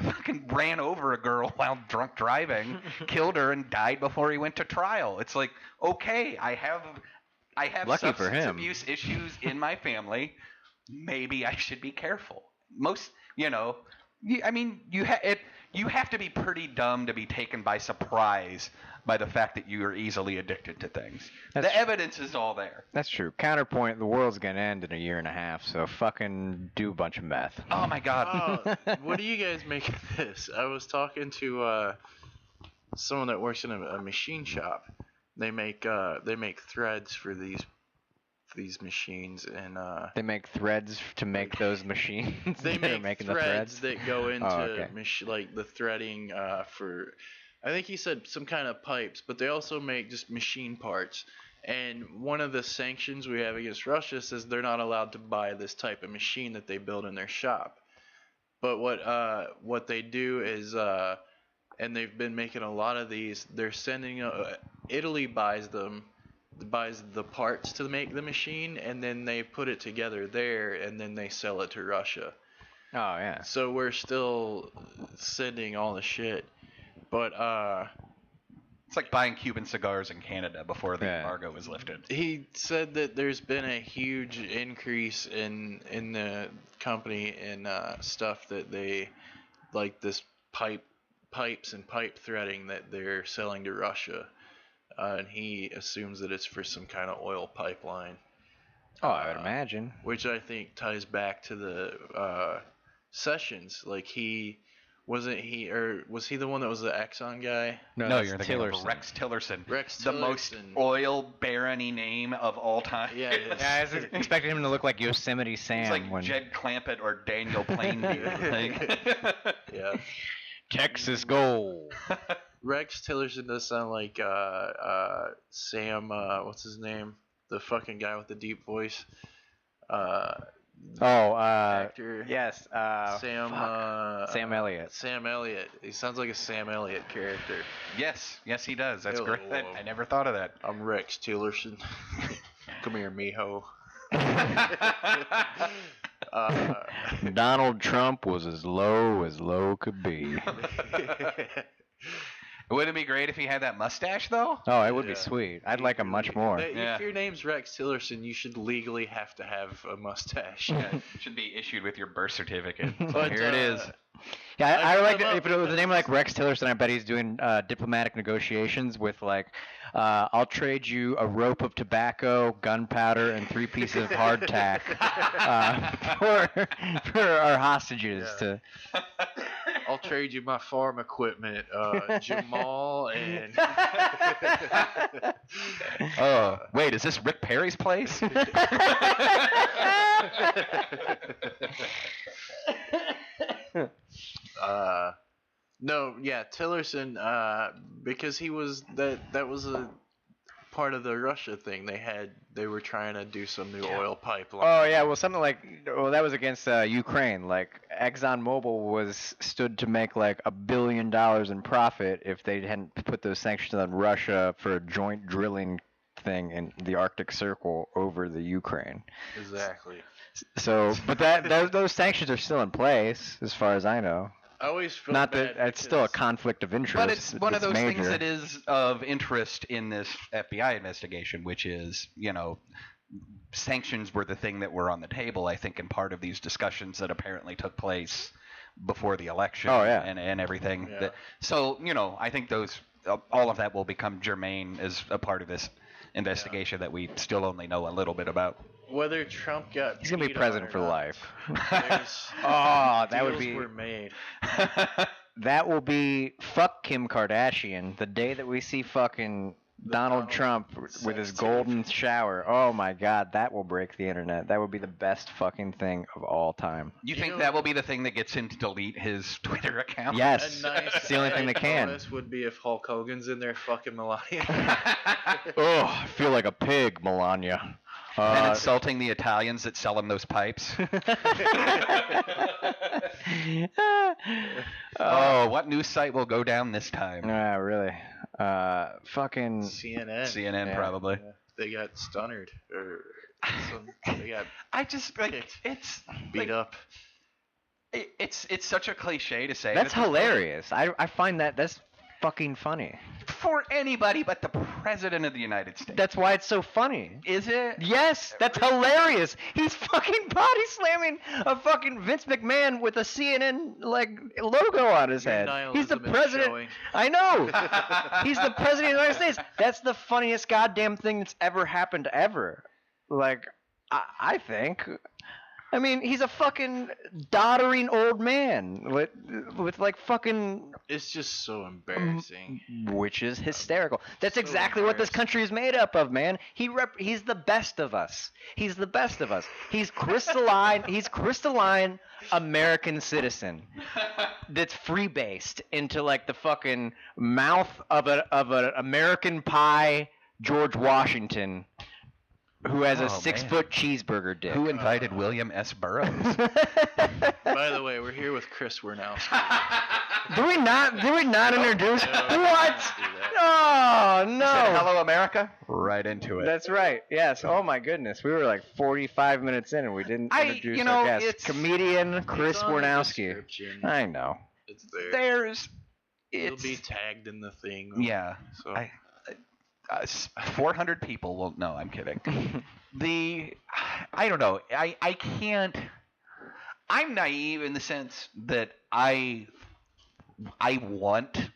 fucking ran over a girl while drunk driving, killed her, and died before he went to trial. It's like, okay, I have substance abuse issues in my family. Maybe I should be careful. Most, I mean, you have to be pretty dumb to be taken by surprise by the fact that you are easily addicted to things. The evidence is all there. That's true. Counterpoint, the world's going to end in a year and a half, so fucking do a bunch of meth. Oh, my God. What do you guys make of this? I was talking to someone that works in a machine shop. They make threads for these machines, and they make threads to make those machines. They make making threads the that go into like the threading for, I think he said some kind of pipes, but they also make just machine parts. And one of the sanctions we have against Russia says they're not allowed to buy this type of machine that they build in their shop. But what they do is, and they've been making a lot of these, they're sending, Italy buys the parts to make the machine, and then they put it together there, and then they sell it to Russia. Oh, yeah. So we're still sending all the shit. But it's like buying Cuban cigars in Canada before the embargo was lifted. He said that there's been a huge increase in the company and stuff that they, like this pipes and pipe threading that they're selling to Russia. And he assumes that it's for some kind of oil pipeline. Oh, I would imagine. Which I think ties back to the Sessions. Like was he the one that was the Exxon guy? No, you're thinking of Rex Tillerson. The most oil barony name of all time. Yeah, it is. I was expecting him to look like Yosemite Sam. He's like Jed Clampett or Daniel Plainview. Yeah. Texas Gold. Rex Tillerson does sound like Sam. What's his name? The fucking guy with the deep voice. Actor. Yes. Sam Elliott. Sam Elliott. He sounds like a Sam Elliott character. Yes, he does. That's great. I never thought of that. I'm Rex Tillerson. Come here, mijo. Donald Trump was as low could be. Wouldn't it be great if he had that mustache, though? Oh, it would be sweet. I'd like him much more. If your name's Rex Tillerson, you should legally have to have a mustache. Yeah, it should be issued with your birth certificate. But, here it is. Yeah, I like if it was a name like Rex Tillerson. I bet he's doing diplomatic negotiations with like, I'll trade you a rope of tobacco, gunpowder, and 3 pieces of hardtack for our hostages. Yeah. I'll trade you my farm equipment, Jamal and. Oh, wait, is this Rick Perry's place? No, yeah, Tillerson, because he was that was a part of the Russia thing. They were trying to do some new oil pipeline. Oh yeah, well something like that was against Ukraine. Like ExxonMobil stood to make like $1 billion in profit if they hadn't put those sanctions on Russia for a joint drilling thing in the Arctic Circle over the Ukraine. Exactly. So, but those sanctions are still in place, as far as I know. I always feel Not bad that it's still a conflict of interest. But it's one of those major. things that is of interest in this FBI investigation, which is, sanctions were the thing that were on the table, I think, in part of these discussions that apparently took place before the election and everything. Yeah. So, I think all of that will become germane as a part of this investigation that we still only know a little bit about. Whether Trump got He's going to be peed president on for or not, life. that would be... were made. That will be fuck Kim Kardashian the day that we see fucking Donald Trump with his golden shower. Oh my God, that will break the internet. That would be the best fucking thing of all time. You think that will be the thing that gets him to delete his Twitter account? Yes, A nice it's the only thing that can. bonus would be if Hulk Hogan's in there fucking Melania. Oh, I feel like a pig, Melania. And insulting the Italians that sell him those pipes. What news site will go down this time? Really. Fucking CNN probably. Yeah. They got stunnered or they got it's beat up. It's such a cliche to say. That's hilarious. I find that's fucking funny. For anybody but the President of the United States. That's why it's so funny. Is it? Yes, that's hilarious. He's fucking body slamming a fucking Vince McMahon with a CNN logo on his head. He's the president. Showing. I know. He's the president of the United States. That's the funniest goddamn thing that's ever happened ever. I think. I mean, he's a fucking doddering old man with fucking... It's just so embarrassing. Which is hysterical. That's So exactly what this country is made up of, man. He's the best of us. He's the best of us. He's crystalline. He's crystalline American citizen that's free-based into the fucking mouth of an American pie George Washington who has a 6-foot cheeseburger dick. Who invited William S. Burroughs? By the way, we're here with Kris Wernowsky. Do we not introduce? No, What? Oh, no. Said, hello, America? Right into it. That's right. Yes. Oh, my goodness. We were 45 minutes in and we didn't introduce our guest. It's Comedian Kris It's on the Wernowsky. description. I know. It's there. It'll It's be tagged in the thing. yeah. So 400 people will. No, I'm kidding. I don't know. I can't. I'm naive in the sense that I want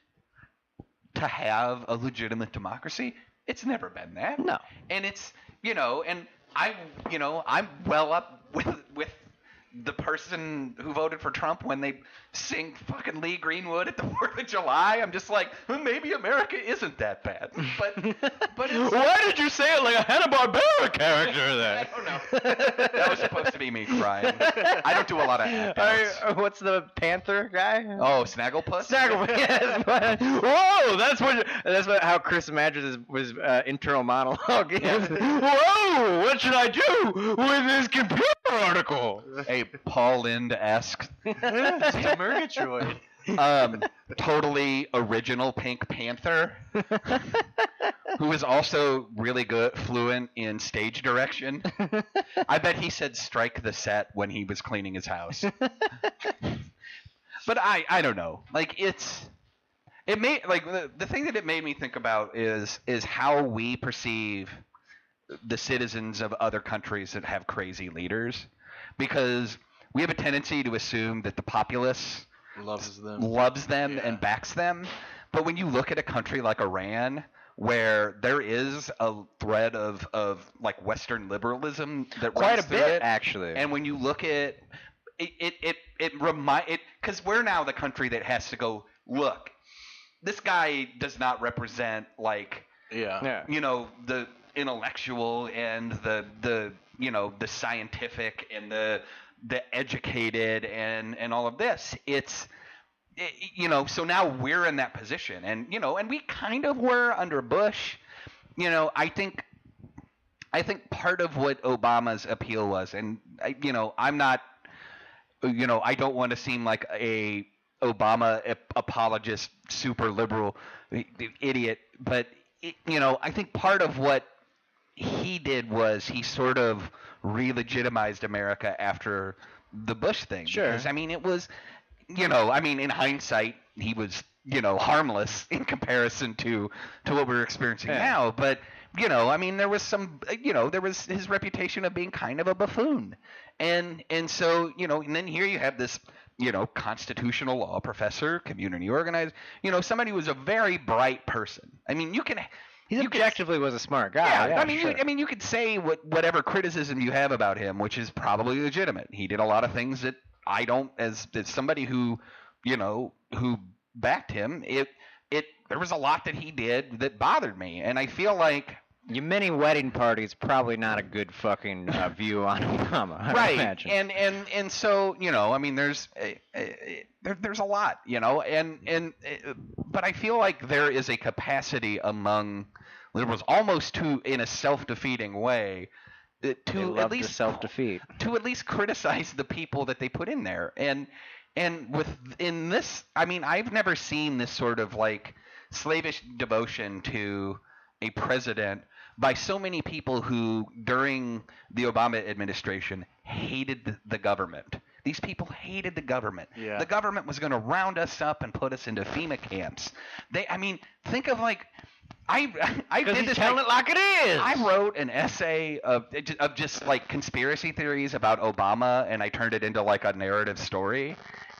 to have a legitimate democracy. It's never been that. No. And it's and I'm well up with the person who voted for Trump when they sing fucking Lee Greenwood at the 4th of July. I'm just like, well, maybe America isn't that bad. But it's, why did you say it like a Hanna-Barbera character then? I don't know. That was supposed to be me crying. I don't do a lot of act-outs. What's the Panther guy? Oh, Snagglepuss? Snagglepuss. Yes. Whoa, that's how Chris imagines his internal monologue. Yes. Whoa, what should I do with this computer article? A Paul Lynde-esque. it's a Murgatroyd. Totally original Pink Panther, who is also really fluent in stage direction. I bet he said "strike the set" when he was cleaning his house. But I don't know. The thing that it made me think about is how we perceive the citizens of other countries that have crazy leaders, because we have a tendency to assume that the populace loves them and backs them. But when you look at a country like Iran, where there is a thread of Western liberalism that quite runs a through bit it, actually, and when you look at it because we're now the country that has to go, look, this guy does not represent the intellectual and the scientific and the educated and all of this. So now we're in that position, and we kind of were under Bush. I think part of what Obama's appeal was, and I'm not, I don't want to seem like a Obama apologist, super liberal idiot, but I think part of what he did was he sort of re-legitimized America after the Bush thing. Sure. Because, it was, I mean, in hindsight, he was, harmless in comparison to what we're experiencing now. But, I mean, there was there was his reputation of being kind of a buffoon. And so, and then here you have this, constitutional law professor, community organizer, somebody who was a very bright person. I mean, he objectively was a smart guy. Yeah, I mean, you could say whatever criticism you have about him, which is probably legitimate. He did a lot of things that I don't, as somebody who, who backed him. There was a lot that he did that bothered me, and I feel like your mini wedding party is probably not a good fucking view on Obama. Right, imagine. and so I mean, there's a lot, but I feel like there is a capacity among liberals, almost in a self-defeating way, to at least self-defeat, to at least criticize the people that they put in there, and in this, I mean, I've never seen this sort of like slavish devotion to a president by so many people who, during the Obama administration, hated the government. These people hated the government. Yeah. The government was going to round us up and put us into FEMA camps. Think of like, I did this. Telling it like it is. I wrote an essay of just like conspiracy theories about Obama, and I turned it into like a narrative story,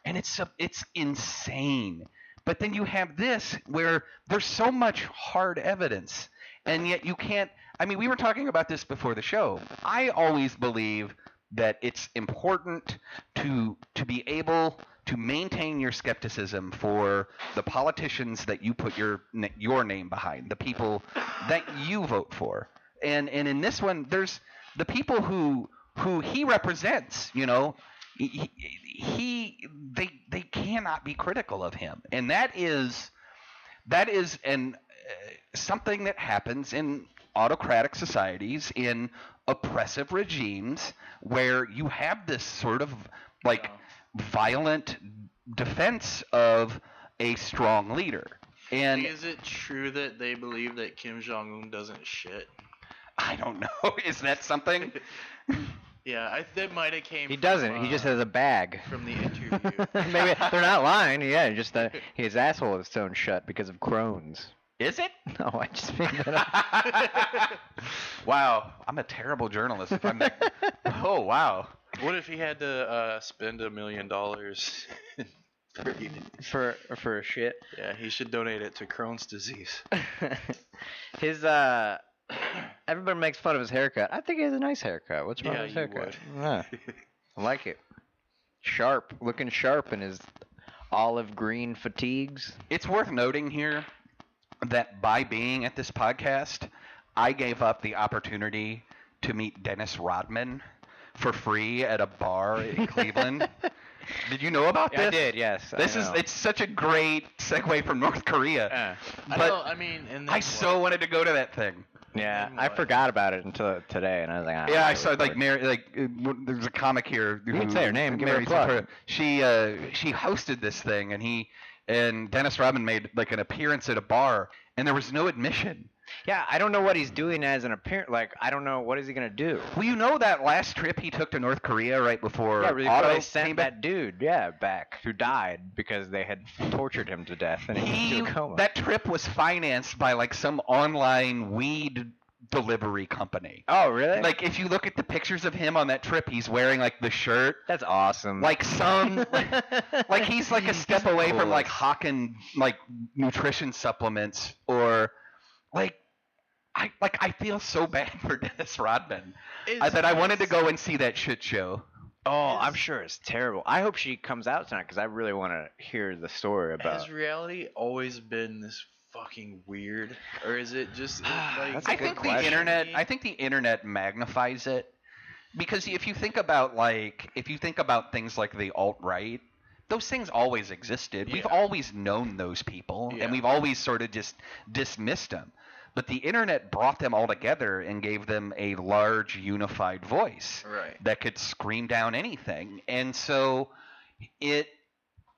and it's insane. But then you have this where there's so much hard evidence. And yet you can't – I mean, we were talking about this before the show. I always believe that it's important to be able to maintain your skepticism for the politicians that you put your name behind, the people that you vote for. And in this one, there's the people who he represents, they cannot be critical of him. And that is something that happens in autocratic societies, in oppressive regimes, where you have this sort of like violent defense of a strong leader. And is it true that they believe that Kim Jong-un doesn't shit? I don't know. Is that something? Yeah, that might have came. He doesn't. He just has a bag. From the interview. Maybe they're not lying. Yeah, just his asshole is sewn shut because of Crohn's. Is it? No, I just made that up. Wow, I'm a terrible journalist. If I'm that. Oh wow. What if he had to spend $1 million for a shit? Yeah, he should donate it to Crohn's disease. His everybody makes fun of his haircut. I think he has a nice haircut. What's wrong with his haircut? Yeah, I like it. Sharp, looking sharp in his olive green fatigues. It's worth noting here that by being at this podcast, I gave up the opportunity to meet Dennis Rodman for free at a bar in Cleveland. Did you know about this? I did, yes. It's such a great segue from North Korea. I so wanted to go to that thing. Yeah, I forgot about it until today, and I was like, I saw like Mary, there's a comic here. You can say her name. Give her a plug. She hosted this thing, and Dennis Rodman made like an appearance at a bar, and there was no admission. Yeah, I don't know what he's doing as an appearance. Like, I don't know, what is he gonna do? Well, that last trip he took to North Korea right before Otto sent that dude, back, who died because they had tortured him to death, and he went into a coma. That trip was financed by like some online weed delivery company. Oh, really? Like, if you look at the pictures of him on that trip, he's wearing like the shirt. That's awesome. Like like he's like a step away from like hawking like nutrition supplements, or like I feel so bad for Dennis Rodman that I wanted to go and see that shit show. Oh, I'm sure it's terrible. I hope she comes out tonight because I really want to hear the story about. Has reality always been this fucking weird, or is it just like? I think the internet magnifies it, because if you think about things like the alt-right, those things always existed. Yeah. We've always known those people, and we've always sort of just dismissed them. But the internet brought them all together and gave them a large unified voice that could scream down anything. And so it's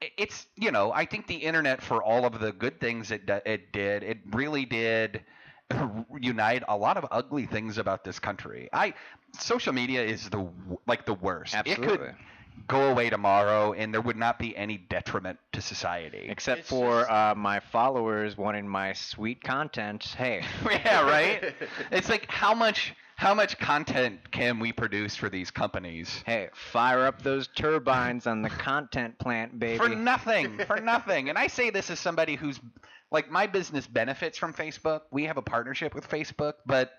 I think the internet, for all of the good things it did, it really did unite a lot of ugly things about this country. Social media is the worst. Absolutely. go away tomorrow, and there would not be any detriment to society. Except It's for just- my followers wanting my sweet content. Hey, Yeah, right? It's like how much content can we produce for these companies? hey, fire up those turbines on the content plant, baby. For nothing. And I say this as somebody who's like, my business benefits from Facebook. We have a partnership with Facebook, but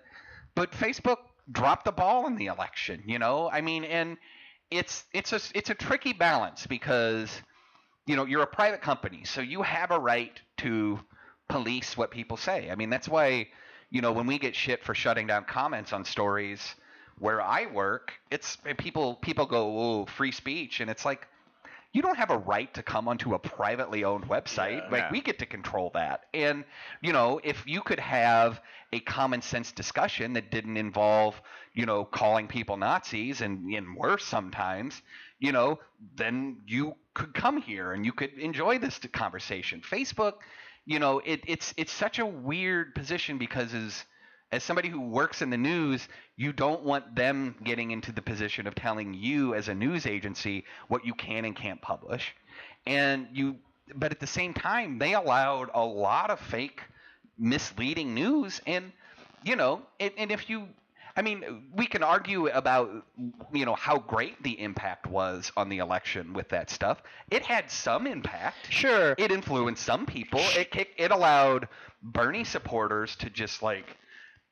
Facebook dropped the ball in the election, you know? I mean, and it's a tricky balance because, you know, you're a private company, so you have a right to police what people say. I mean, that's why, you know, when we get shit for shutting down comments on stories where I work, it's people go, "Oh, free speech," and it's like, you don't have a right to come onto a privately owned website. Yeah. Like, we get to control that. And, you know, if you could have a common sense discussion that didn't involve, you know, calling people Nazis and worse sometimes, you know, then you could come here and you could enjoy this conversation. Facebook, you know, it's such a weird position because as somebody who works in the news, you don't want them getting into the position of telling you as a news agency what you can and can't publish. But at the same time, they allowed a lot of fake, misleading news. And, you know, and if you, I mean, we can argue about, you know, how great the impact was on the election with that stuff. It had some impact. Sure. It influenced some people. It allowed Bernie supporters to just, like,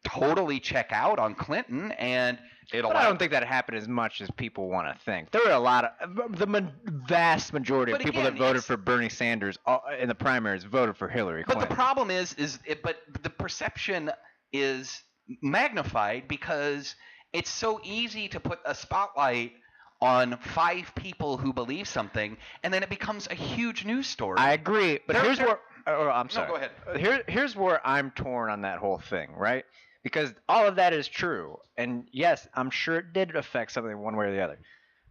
totally check out on Clinton, and But I don't think that happened as much as people want to think. There were a lot of vast majority of But people again, that voted it's- for Bernie Sanders in the primaries voted for Hillary But Clinton. the problem but the perception is magnified because it's so easy to put a spotlight on 5 people who believe something, and then it becomes a huge news story. I agree, but here's where I'm sorry. go ahead. Here's where I'm torn on that whole thing, right? Because all of that is true, and yes, I'm sure it did affect something one way or the other.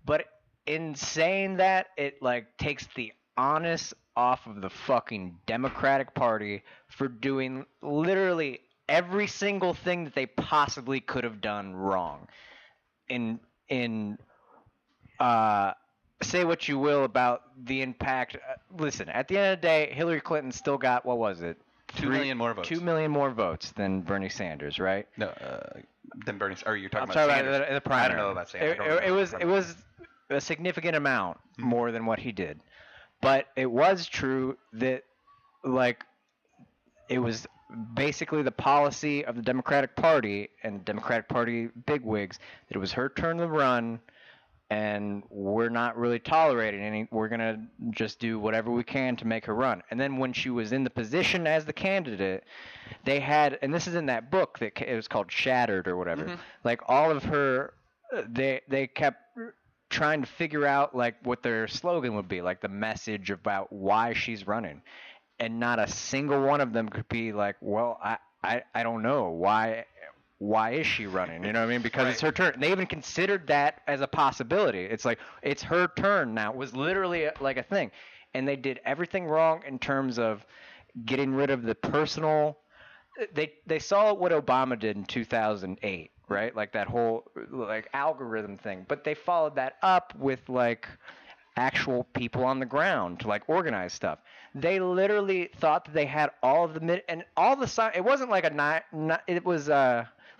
But in saying that, it like takes the onus off of the fucking Democratic Party for doing literally every single thing that they possibly could have done wrong. Say what you will about the impact. Listen, at the end of the day, Hillary Clinton still got, what was it? 2 million more votes. 2 million more votes than Bernie Sanders, right? No, then Bernie. Or you're talking I'm about talking Sanders. about the primary. I don't know about Sanders. It was a significant amount more than what he did, but it was true that like it was basically the policy of the Democratic Party and Democratic Party bigwigs that it was her turn to run. And we're not really tolerating any. We're gonna just do whatever we can to make her run. And then when she was in the position as the candidate, they had, and this is in that book that it was called Shattered or whatever. Mm-hmm. Like all of her, they kept trying to figure out like what their slogan would be, like the message about why she's running, and not a single one of them could be like, well, I don't know why is she running? You know what I mean? Because it's her turn. They even considered that as a possibility. It's like, it's her turn now. It was literally like a thing. And they did everything wrong in terms of getting rid of the personal. They saw what Obama did in 2008, right? Like that whole like algorithm thing. But they followed that up with like actual people on the ground to like organize stuff. They literally thought that they had all of the and all the sign. It wasn't like it was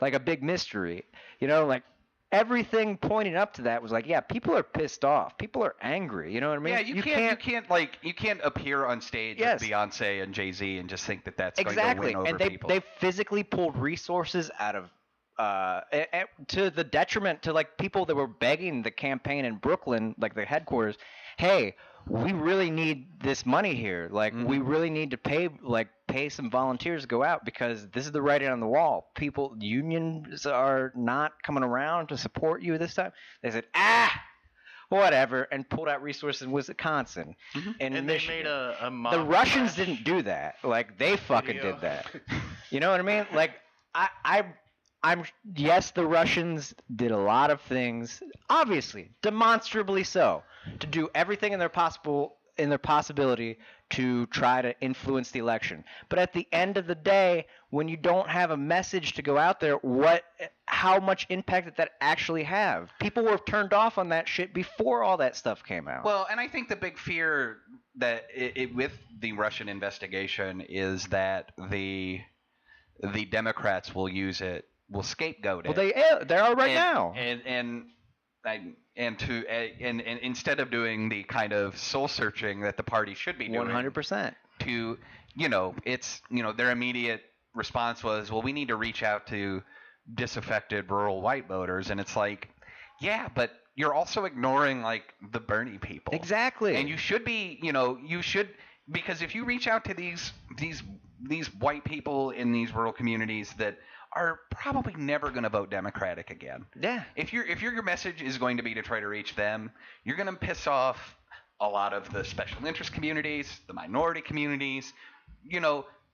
like a big mystery, you know, like everything pointing up to that was like, yeah, people are pissed off, people are angry, you know what I mean? Yeah, you can't appear on stage with Beyonce and Jay-Z and just think that that's going to win over people. And they physically pulled resources out of to the detriment to like people that were begging the campaign in Brooklyn, like the headquarters, hey, we really need this money here. Like we really need to pay some volunteers to go out because this is the writing on the wall. Unions are not coming around to support you this time. They said, whatever, and pulled out resources in Wisconsin and Michigan. They made a mob the Russians crash. didn't do that. Like they fucking Video. did that. You know what I mean? Like yes, the Russians did a lot of things, obviously, demonstrably so, to do everything in their possibility to try to influence the election. But at the end of the day, when you don't have a message to go out there, how much impact that actually have. People were turned off on that shit before all that stuff came out. Well, and I think the big fear that with the Russian investigation is that the Democrats will use it, will scapegoat it. Well, they are right now. And instead of doing the kind of soul searching that the party should be doing, 100%. To it's their immediate response was, well, we need to reach out to disaffected rural white voters, and it's like, yeah, but you're also ignoring like the Bernie people. Exactly. And you should be, because if you reach out to these white people in these rural communities that are probably never going to vote Democratic again. Yeah. If your message is going to be to try to reach them, you're going to piss off a lot of the special interest communities, the minority communities.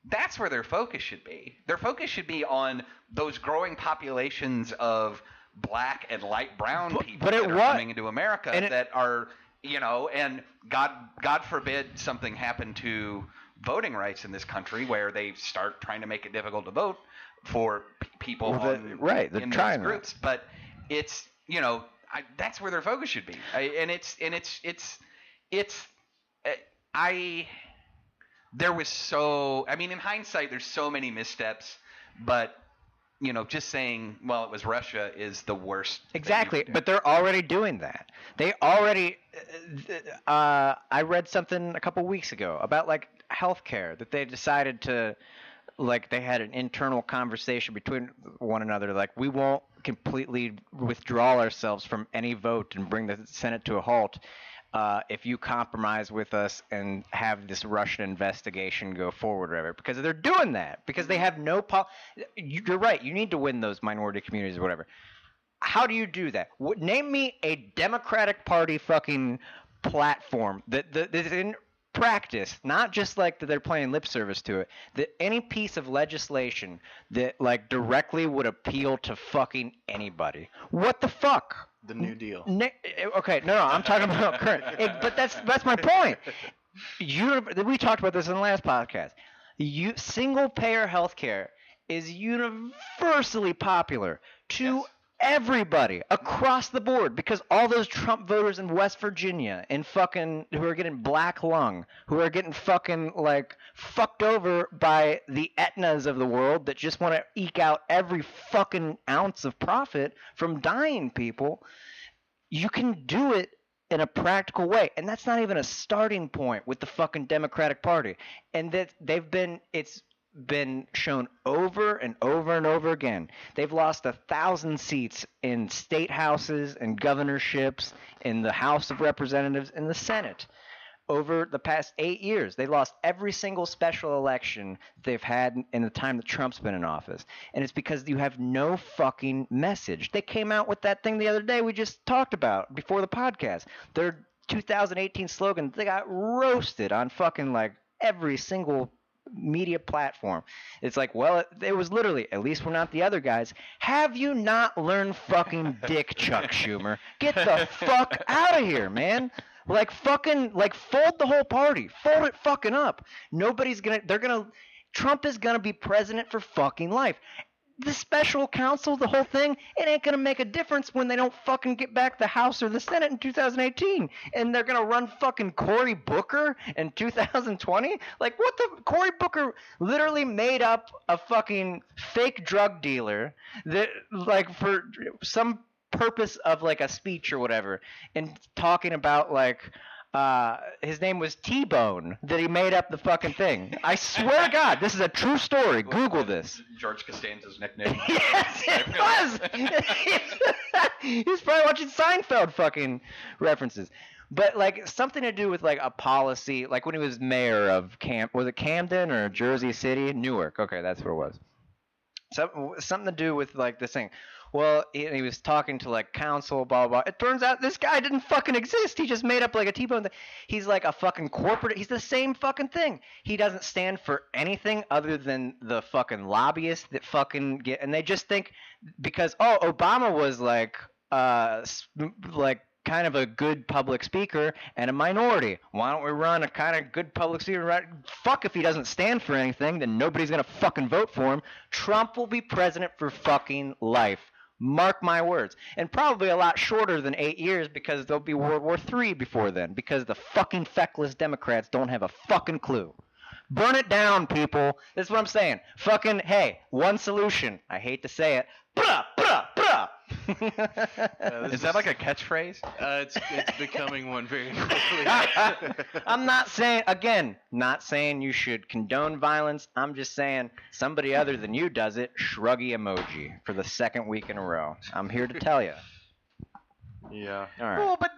That's where their focus should be. Their focus should be on those growing populations of black and light brown people that are coming into America that are, and God forbid something happened to voting rights in this country where they start trying to make it difficult to vote for people in those groups. But it's, that's where their focus should be. There was in hindsight, there's so many missteps, but just saying, well, it was Russia is the worst. Exactly, but they're already doing that. They already. I read something a couple weeks ago about like healthcare that they decided to, like, they had an internal conversation between one another, like, we won't completely withdraw ourselves from any vote and bring the Senate to a halt if you compromise with us and have this Russian investigation go forward or whatever. Because they're doing that. Because they have no you're right. You need to win those minority communities or whatever. How do you do that? Name me a Democratic Party fucking platform that is in practice, not just like that they're playing lip service to it, that any piece of legislation that like directly would appeal to fucking anybody. What the fuck? The New Deal. Okay, no, I'm talking about current. But that's my point. We talked about this in the last podcast. Single-payer healthcare is universally popular to everybody across the board, because all those Trump voters in West Virginia and fucking who are getting black lung, who are getting fucking like fucked over by the Aetnas of the world that just want to eke out every fucking ounce of profit from dying people, you can do it in a practical way. And that's not even a starting point with the fucking Democratic Party. And that it's been shown over and over and over again. They've lost 1,000 seats in state houses and governorships, in the House of Representatives, and the Senate over the past 8 years. They lost every single special election they've had in the time that Trump's been in office. And it's because you have no fucking message. They came out with that thing the other day we just talked about before the podcast. Their 2018 slogan, they got roasted on fucking like every single media platform. It's like, well, it was literally, at least we're not the other guys. Have you not learned fucking dick, Chuck Schumer? Get the fuck out of here, man. Like fucking, like fold the whole party. Fold it fucking up. Trump is gonna be president for fucking life. The special counsel, the whole thing, it ain't going to make a difference when they don't fucking get back the House or the Senate in 2018. And they're going to run fucking Cory Booker in 2020? Like, what the? Cory Booker literally made up a fucking fake drug dealer that, like, for some purpose of, like, a speech or whatever, and talking about, like, his name was T-Bone, that he made up the fucking thing. I swear to God, this is a true story. Google this. George Costanza's nickname. Yes, it was. He was probably watching Seinfeld fucking references. But, like, something to do with, like, a policy, like when he was mayor of was it Camden or Jersey City? Newark. Okay, that's where it was. Something to do with, like, this thing. Well, he was talking to, like, counsel, blah, blah, blah. It turns out this guy didn't fucking exist. He just made up, like, a T-Bone thing. He's, like, a fucking corporate. He's the same fucking thing. He doesn't stand for anything other than the fucking lobbyists that fucking get – and they just think because, oh, Obama was, like kind of a good public speaker and a minority. Why don't we run a kind of good public speaker? Right? Fuck, if he doesn't stand for anything, then nobody's going to fucking vote for him. Trump will be president for fucking life. Mark my words. And probably a lot shorter than 8 years because there'll be World War III before then because the fucking feckless Democrats don't have a fucking clue. Burn it down, people. That's what I'm saying. Fucking, hey, one solution. I hate to say it. Bruh, bruh, bruh. Is that like a catchphrase? It's becoming one very quickly. I'm not saying you should condone violence. I'm just saying somebody other than you does it. Shruggy emoji for the second week in a row. I'm here to tell you. Yeah. All right. Well, but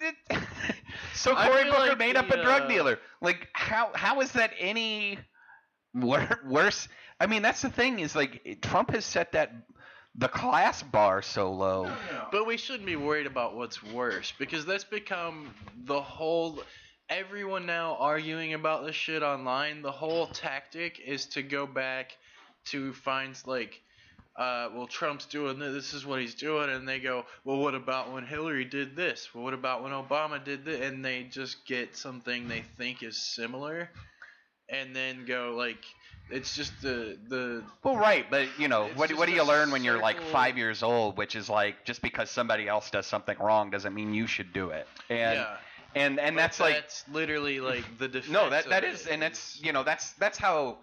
so Cory Booker made up a drug dealer. Like, how is that any worse? I mean, that's the thing is like Trump has set the class bar so low. But we shouldn't be worried about what's worse because that's become the whole. Everyone now arguing about this shit online. The whole tactic is to go back to find like. Well, Trump's doing this. This is what he's doing, and they go, well, what about when Hillary did this? Well, what about when Obama did this? And they just get something they think is similar, and then go like, it's just the. Well, right, but you know, what do you learn when you're like 5 years old? Which is like, just because somebody else does something wrong doesn't mean you should do it. And yeah. And that's literally like the defense. No, that is, and it's that's how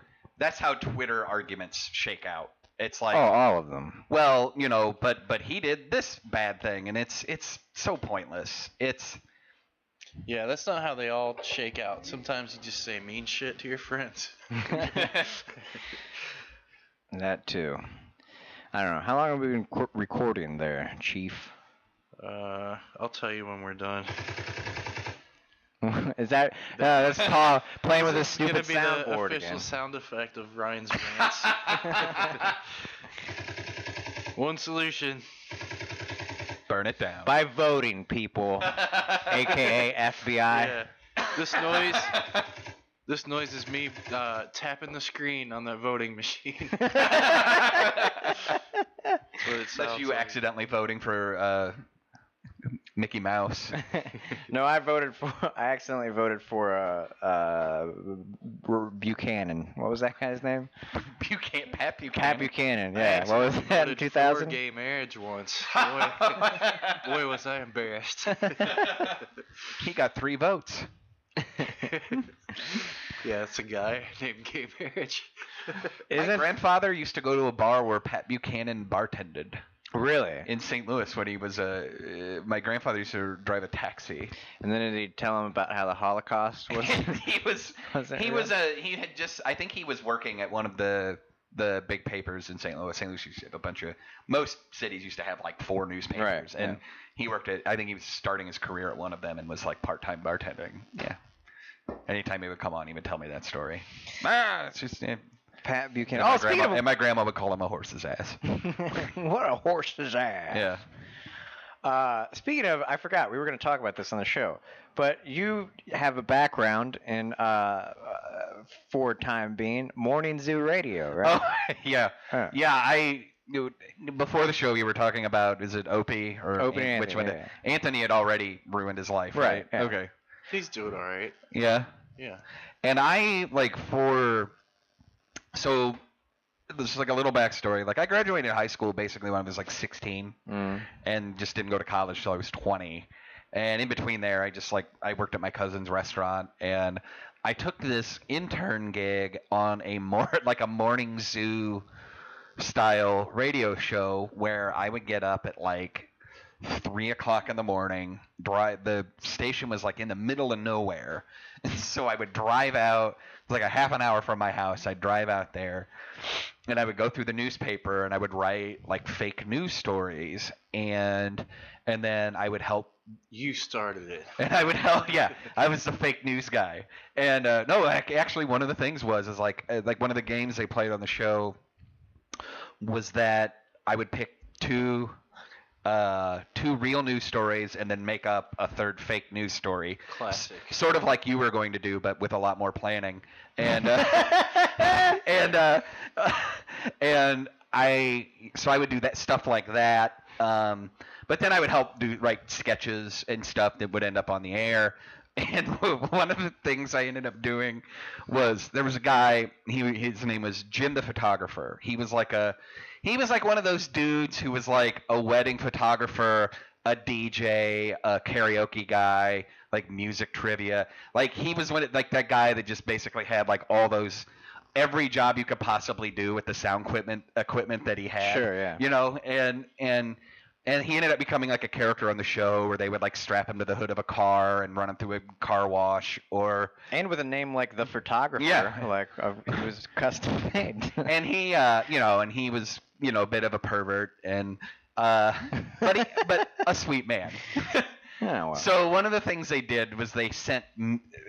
Twitter arguments shake out. It's like, all of them. Well, but he did this bad thing, and it's so pointless. Yeah, that's not how they all shake out. Sometimes you just say mean shit to your friends. That too. I don't know. How long have we been recording there, Chief? I'll tell you when we're done. Is that that's Paul playing with his stupid soundboard again? It's gonna be the official again. sound effect of Ryan's rants. One solution: burn it down by voting, people, aka FBI. Yeah. This noise is me tapping the screen on that voting machine. That's what it sounds That's you like. accidentally voting for Mickey Mouse. No, I accidentally voted for Buchanan. What was that guy's name? Pat Buchanan. Pat Buchanan. Yeah. What was that in 2000? For gay marriage once. Boy, was I embarrassed. He got 3 votes. Yeah, it's a guy named Gay Marriage. My grandfather used to go to a bar where Pat Buchanan bartended. Really? In St. Louis when he was my grandfather used to drive a taxi. And then did he tell him about how the Holocaust was? I think he was working at one of the big papers in St. Louis. St. Louis used to have most cities used to have like 4 newspapers. Right, and he worked I think he was starting his career at one of them and was like part-time bartending. Yeah. Anytime he would come on, he would tell me that story. It's just... Pat Buchanan. And my grandma would call him a horse's ass. What a horse's ass. Yeah. Speaking of, I forgot, we were going to talk about this on the show, but you have a background in, for time being, morning zoo radio, right? Oh, yeah. Yeah, before the show, you were talking about, is it Opie? Or Opie which Anthony, one? yeah. Anthony had already ruined his life, right? Yeah. Okay. He's doing all right. Yeah? Yeah. And so this is like a little backstory. Like I graduated high school basically when I was like 16 and just didn't go to college till I was 20. And in between there, I worked at my cousin's restaurant and I took this intern gig on a morning zoo style radio show where I would get up at like 3 o'clock in the morning. The station was like in the middle of nowhere. And so I would drive out, like a half an hour from my house. I'd drive out there and I would go through the newspaper and I would write like fake news stories and then I would help. You started it. And I would help. Yeah, I was the fake news guy. And no, actually one of the things was one of the games they played on the show was that I would pick two real news stories and then make up a third fake news story. Classic. Sort of like you were going to do, but with a lot more planning. And I would do that stuff like that. But then I would help write sketches and stuff that would end up on the air. And one of the things I ended up doing was there was a guy, his name was Jim the Photographer. He was like he was like one of those dudes who was like a wedding photographer, a DJ, a karaoke guy, like music trivia. Like he was like that guy that just basically had like all those every job you could possibly do with the sound equipment that he had. Sure, yeah. You know, and he ended up becoming like a character on the show where they would like strap him to the hood of a car and run him through a car wash and with a name like the photographer, he was custom made. And he and he was a bit of a pervert and but a sweet man. Oh, well. So one of the things they did was they sent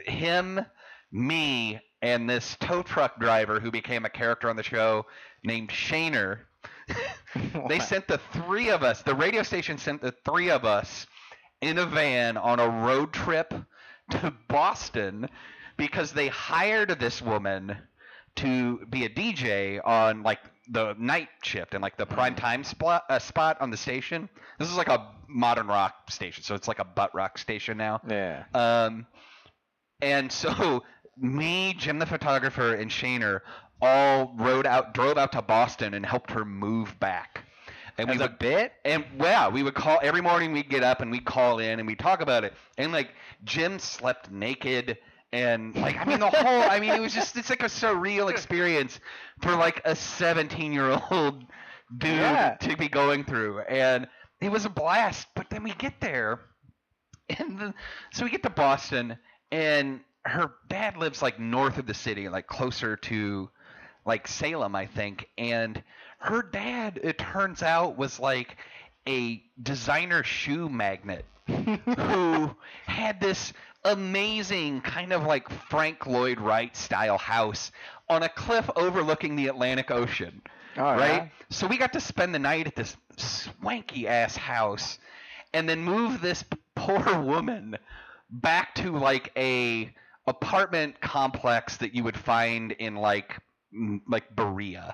him, me, and this tow truck driver who became a character on the show named Shaner. They sent the three of us, the radio station sent the three of us in a van on a road trip to Boston because they hired this woman to be a DJ on like the night shift and like the prime time spot on the station. This is like a modern rock station, so it's like a butt rock station now. Yeah. And so me, Jim the photographer, and Shaner all drove out to Boston and helped her move back. And we would call every morning. We'd get up and we'd call in and we'd talk about it. And like Jim slept naked. And like, I mean, it was just, it's like a surreal experience for like a 17-year-old dude to be going through. And it was a blast. But then we get there so we get to Boston and her dad lives like north of the city, like closer to like Salem, I think. And her dad, it turns out, was like a designer shoe magnate who had this amazing kind of like Frank Lloyd Wright style house on a cliff overlooking the Atlantic Ocean. Oh, right? yeah? So we got to spend the night at this swanky ass house and then move this poor woman back to like a apartment complex that you would find in like Berea.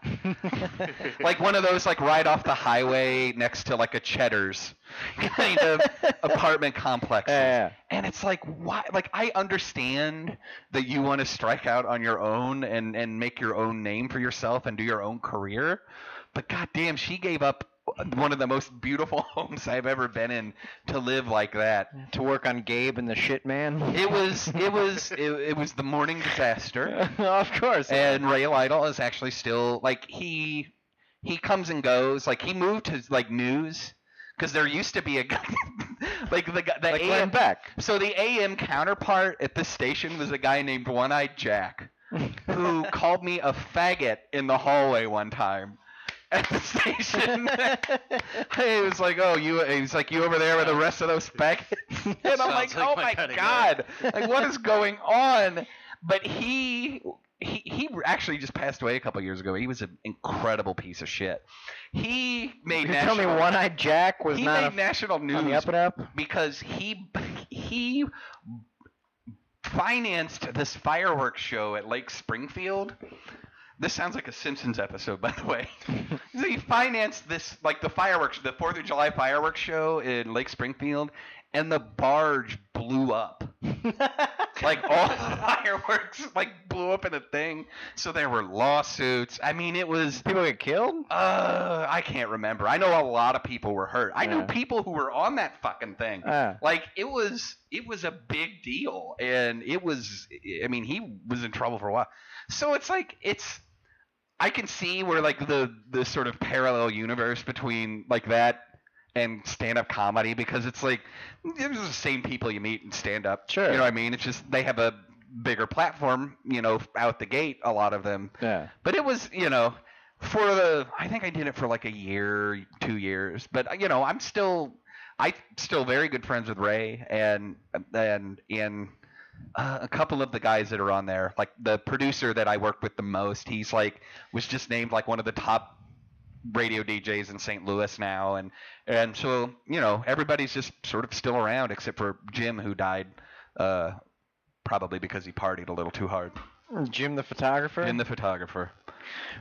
Like one of those like right off the highway next to like a Cheddar's kind of apartment complexes. Yeah. And it's like, why? Like I understand that you want to strike out on your own and make your own name for yourself and do your own career, but goddamn, she gave up one of the most beautiful homes I've ever been in to live like that. To work on Gabe and the Shit Man. It was the morning disaster. Of course. And Ray Lytle is actually still like he comes and goes. Like he moved to like news because there used to be a guy like the like AM Beck. So the AM counterpart at this station was a guy named One-Eyed Jack who called me a faggot in the hallway one time. At the station. He was like, he's like, you over there with the rest of those faggots? And I'm like, oh my God. Like, what is going on? But he actually just passed away a couple years ago. He was an incredible piece of shit. He made Tell me One-Eyed Jack was not national news on the up and up? because he financed this fireworks show at Lake Springfield. This sounds like a Simpsons episode, by the way. So he financed this, like the 4th of July fireworks show in Lake Springfield, and the barge blew up. Like all the fireworks, like blew up in a thing. So there were lawsuits. I mean, it was people get killed. I can't remember. I know a lot of people were hurt. I knew people who were on that fucking thing. Like it was a big deal, and it was. I mean, he was in trouble for a while. So it's like I can see where like the sort of parallel universe between like that and stand-up comedy, because it's like they're the same people you meet in stand-up. Sure. You know what I mean? It's just they have a bigger platform, out the gate, a lot of them. Yeah. But it was, I think I did it for like a year, 2 years. But I'm still very good friends with Ray and a couple of the guys that are on there, like the producer that I work with the most, he's like was just named like one of the top radio DJs in St. Louis now, and so everybody's just sort of still around except for Jim, who died probably because he partied a little too hard. Jim the photographer. Jim the photographer.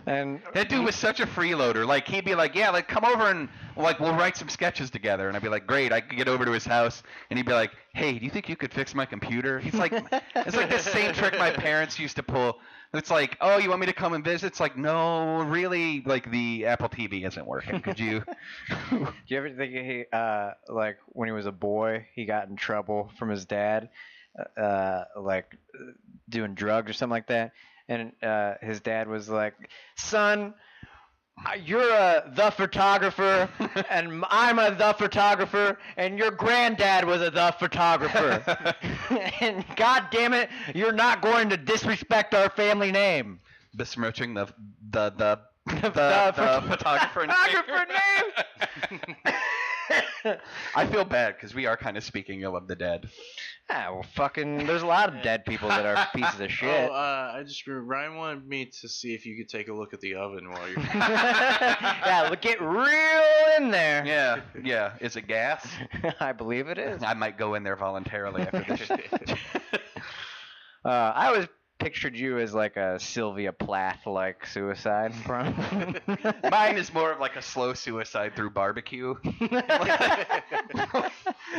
And that dude was such a freeloader. Like he'd be like, yeah, like come over and like we'll write some sketches together. And I'd be like, great. I could get over to his house, and he'd be like, hey, do you think you could fix my computer? He's like, it's like the same trick my parents used to pull. It's like, oh, you want me to come and visit? It's like, no, really, like the Apple TV isn't working. Could you? Do you ever think he, like when he was a boy, he got in trouble from his dad, like doing drugs or something like that, and his dad was like, "Son, you're the photographer, and I'm the photographer, and your granddad was the photographer, and God damn it, you're not going to disrespect our family name." Besmirching the photographer name. I feel bad because we are kind of speaking ill of the dead. Ah, well, fucking, there's a lot of dead people that are pieces of shit. Oh, I just remember Ryan wanted me to see if you could take a look at the oven while you're. Yeah, get real in there. Yeah. Is it gas? I believe it is. I might go in there voluntarily after this. I always pictured you as like a Sylvia Plath-like suicide. Mine is more of like a slow suicide through barbecue.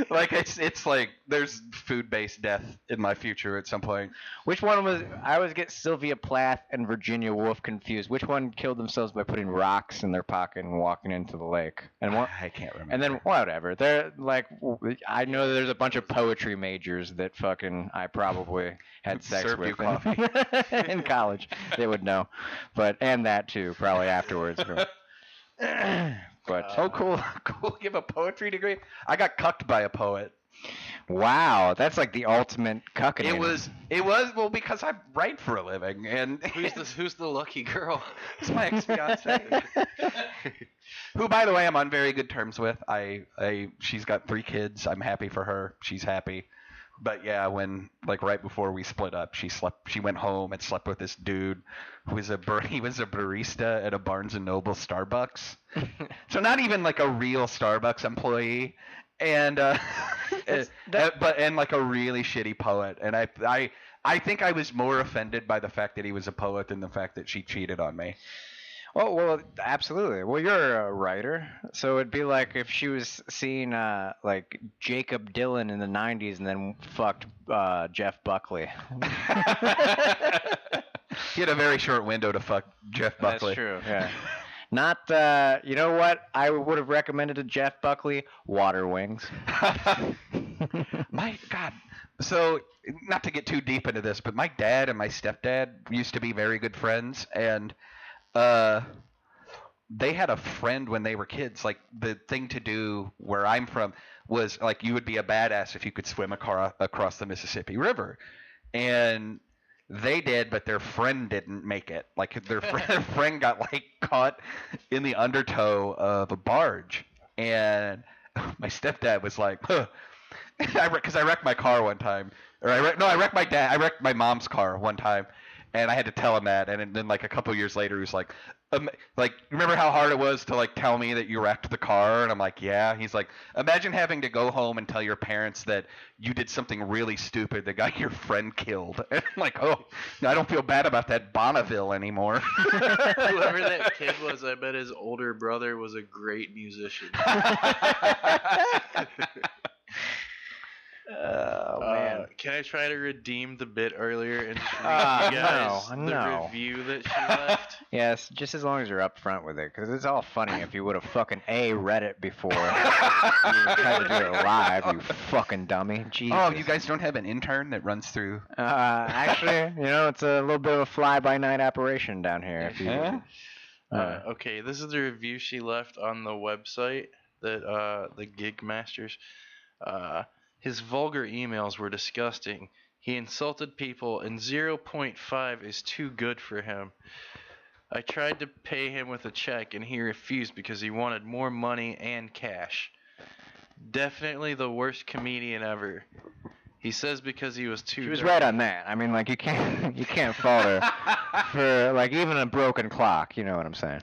Like it's like there's food-based death in my future at some point. Which one was? I always get Sylvia Plath and Virginia Woolf confused. Which one killed themselves by putting rocks in their pocket and walking into the lake? And what? I can't remember. And then whatever. They're like, I know there's a bunch of poetry majors that fucking I probably had sex Served with you coffee. in college. They would know, and that too probably afterwards. But oh, cool. You have a poetry degree? I got cucked by a poet. Wow, that's like the ultimate cucking. It was well because I write for a living, and Who's the lucky girl? it's my ex-fiance. Who, by the way, I'm on very good terms with. She's got 3 kids. I'm happy for her. She's happy. But yeah, when like right before we split up, she went home and slept with this dude who was he was a barista at a Barnes and Noble Starbucks. So not even like a real Starbucks employee, and like a really shitty poet. And I think I was more offended by the fact that he was a poet than the fact that she cheated on me. Well, absolutely. Well, you're a writer, so it'd be like if she was seeing like Jacob Dylan in the '90s and then fucked Jeff Buckley. He had a very short window to fuck Jeff Buckley. That's true. Yeah. Not, you know what I would have recommended to Jeff Buckley? Water Wings. My God. So, not to get too deep into this, but my dad and my stepdad used to be very good friends, and they had a friend when they were kids. Like, the thing to do where I'm from was, like, you would be a badass if you could swim across the Mississippi River. And they did, but their friend didn't make it. Like, their friend got, like, caught in the undertow of a barge. And my stepdad was like, huh. Because I wrecked my car one time. I wrecked my mom's car one time. And I had to tell him that, and then like a couple years later, he was like, remember how hard it was to like tell me that you wrecked the car? And I'm like, yeah. He's like, imagine having to go home and tell your parents that you did something really stupid that got your friend killed. And I'm like, oh, I don't feel bad about that Bonneville anymore. Whoever that kid was, I bet his older brother was a great musician. Oh man! Can I try to redeem the bit earlier and just read you guys the review that she left? Yes, just as long as you're upfront with it, because it's all funny if you would have fucking read it before you tried to do it live, you fucking dummy. Jesus. Oh, you guys don't have an intern that runs through? Actually, it's a little bit of a fly-by-night operation down here. Okay, this is the review she left on the website that the Gig Masters. His vulgar emails were disgusting. He insulted people, and 0.5 is too good for him. I tried to pay him with a check, and he refused because he wanted more money and cash. Definitely the worst comedian ever. He says because he was too. She was right on that. I mean, like you can't fault her for like even a broken clock. You know what I'm saying?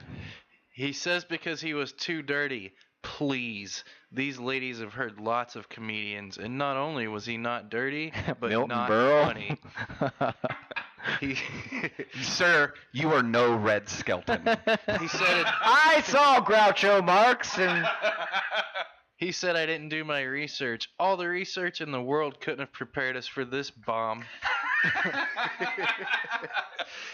He says because he was too dirty. Please. These ladies have heard lots of comedians, and not only was he not dirty, but Milton not Berle. funny. Sir, you are no Red Skelton. He said I saw Groucho Marx and he said I didn't do my research. All the research in the world couldn't have prepared us for this bomb.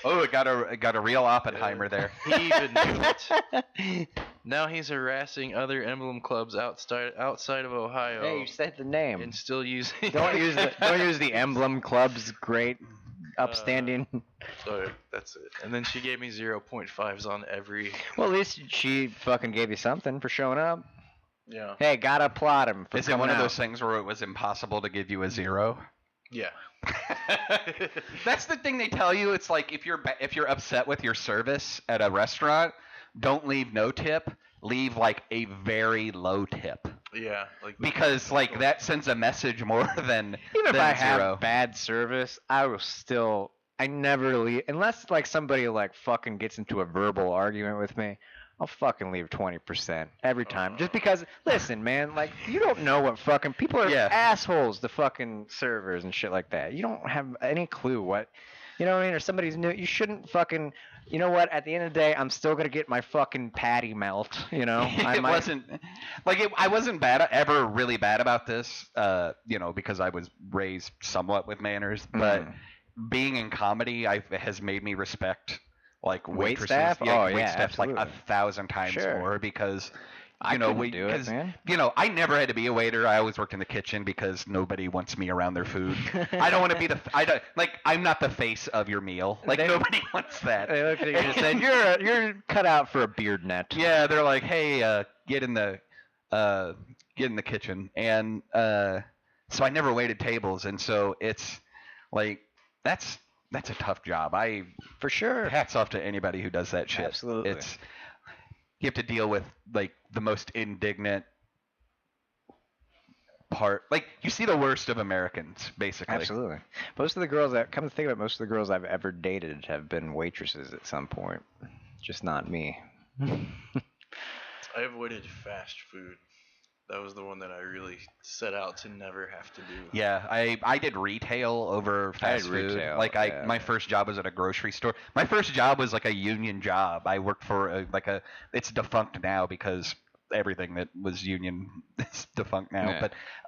Oh, it got a real Oppenheimer there. He even knew it. Now he's harassing other emblem clubs outside of Ohio. hey, you said the name. And still using. Don't use the emblem club's great upstanding. So that's it. And then she gave me 0.5s on every. Well, at least she fucking gave you something for showing up. Yeah. Hey, gotta applaud him for Is it coming one of out. those things where it was impossible to give you a 0? Yeah. That's the thing they tell you. It's like if you're upset with your service at a restaurant, don't leave no tip. Leave like a very low tip. Yeah. Because like that sends a message more than Even if I 0. have bad service, I never leave unless like somebody like fucking gets into a verbal argument with me. I'll fucking leave 20% every time. Just because, listen, man, like, you don't know what fucking, people are assholes to fucking servers and shit like that. You don't have any clue what, you know what I mean? Or somebody's new, you shouldn't fucking, you know what, at the end of the day, I'm still going to get my fucking patty melt, you know? I wasn't ever really bad about this, because I was raised somewhat with manners, but being in comedy has made me respect like wait waitresses, staff, wait staff absolutely. like 1,000 times more because I never had to be a waiter. I always worked in the kitchen because nobody wants me around their food. I don't want to be I'm not the face of your meal. Like nobody wants that. They looked at you and said, "You're cut out for a beard net." Yeah, they're like, "Hey, get in the kitchen," and so I never waited tables, and so it's like that's a tough job. For sure. Hats off to anybody who does that shit. Absolutely. You have to deal with like the most indignant part. Like you see the worst of Americans, basically. Absolutely. Most of the girls most of the girls I've ever dated have been waitresses at some point. Just not me. I avoided fast food. That was the one that I really set out to never have to do. Yeah, I did retail over fast food. Retail, my first job was at a grocery store. My first job was like a union job. I worked for it's defunct now because everything that was union is defunct now.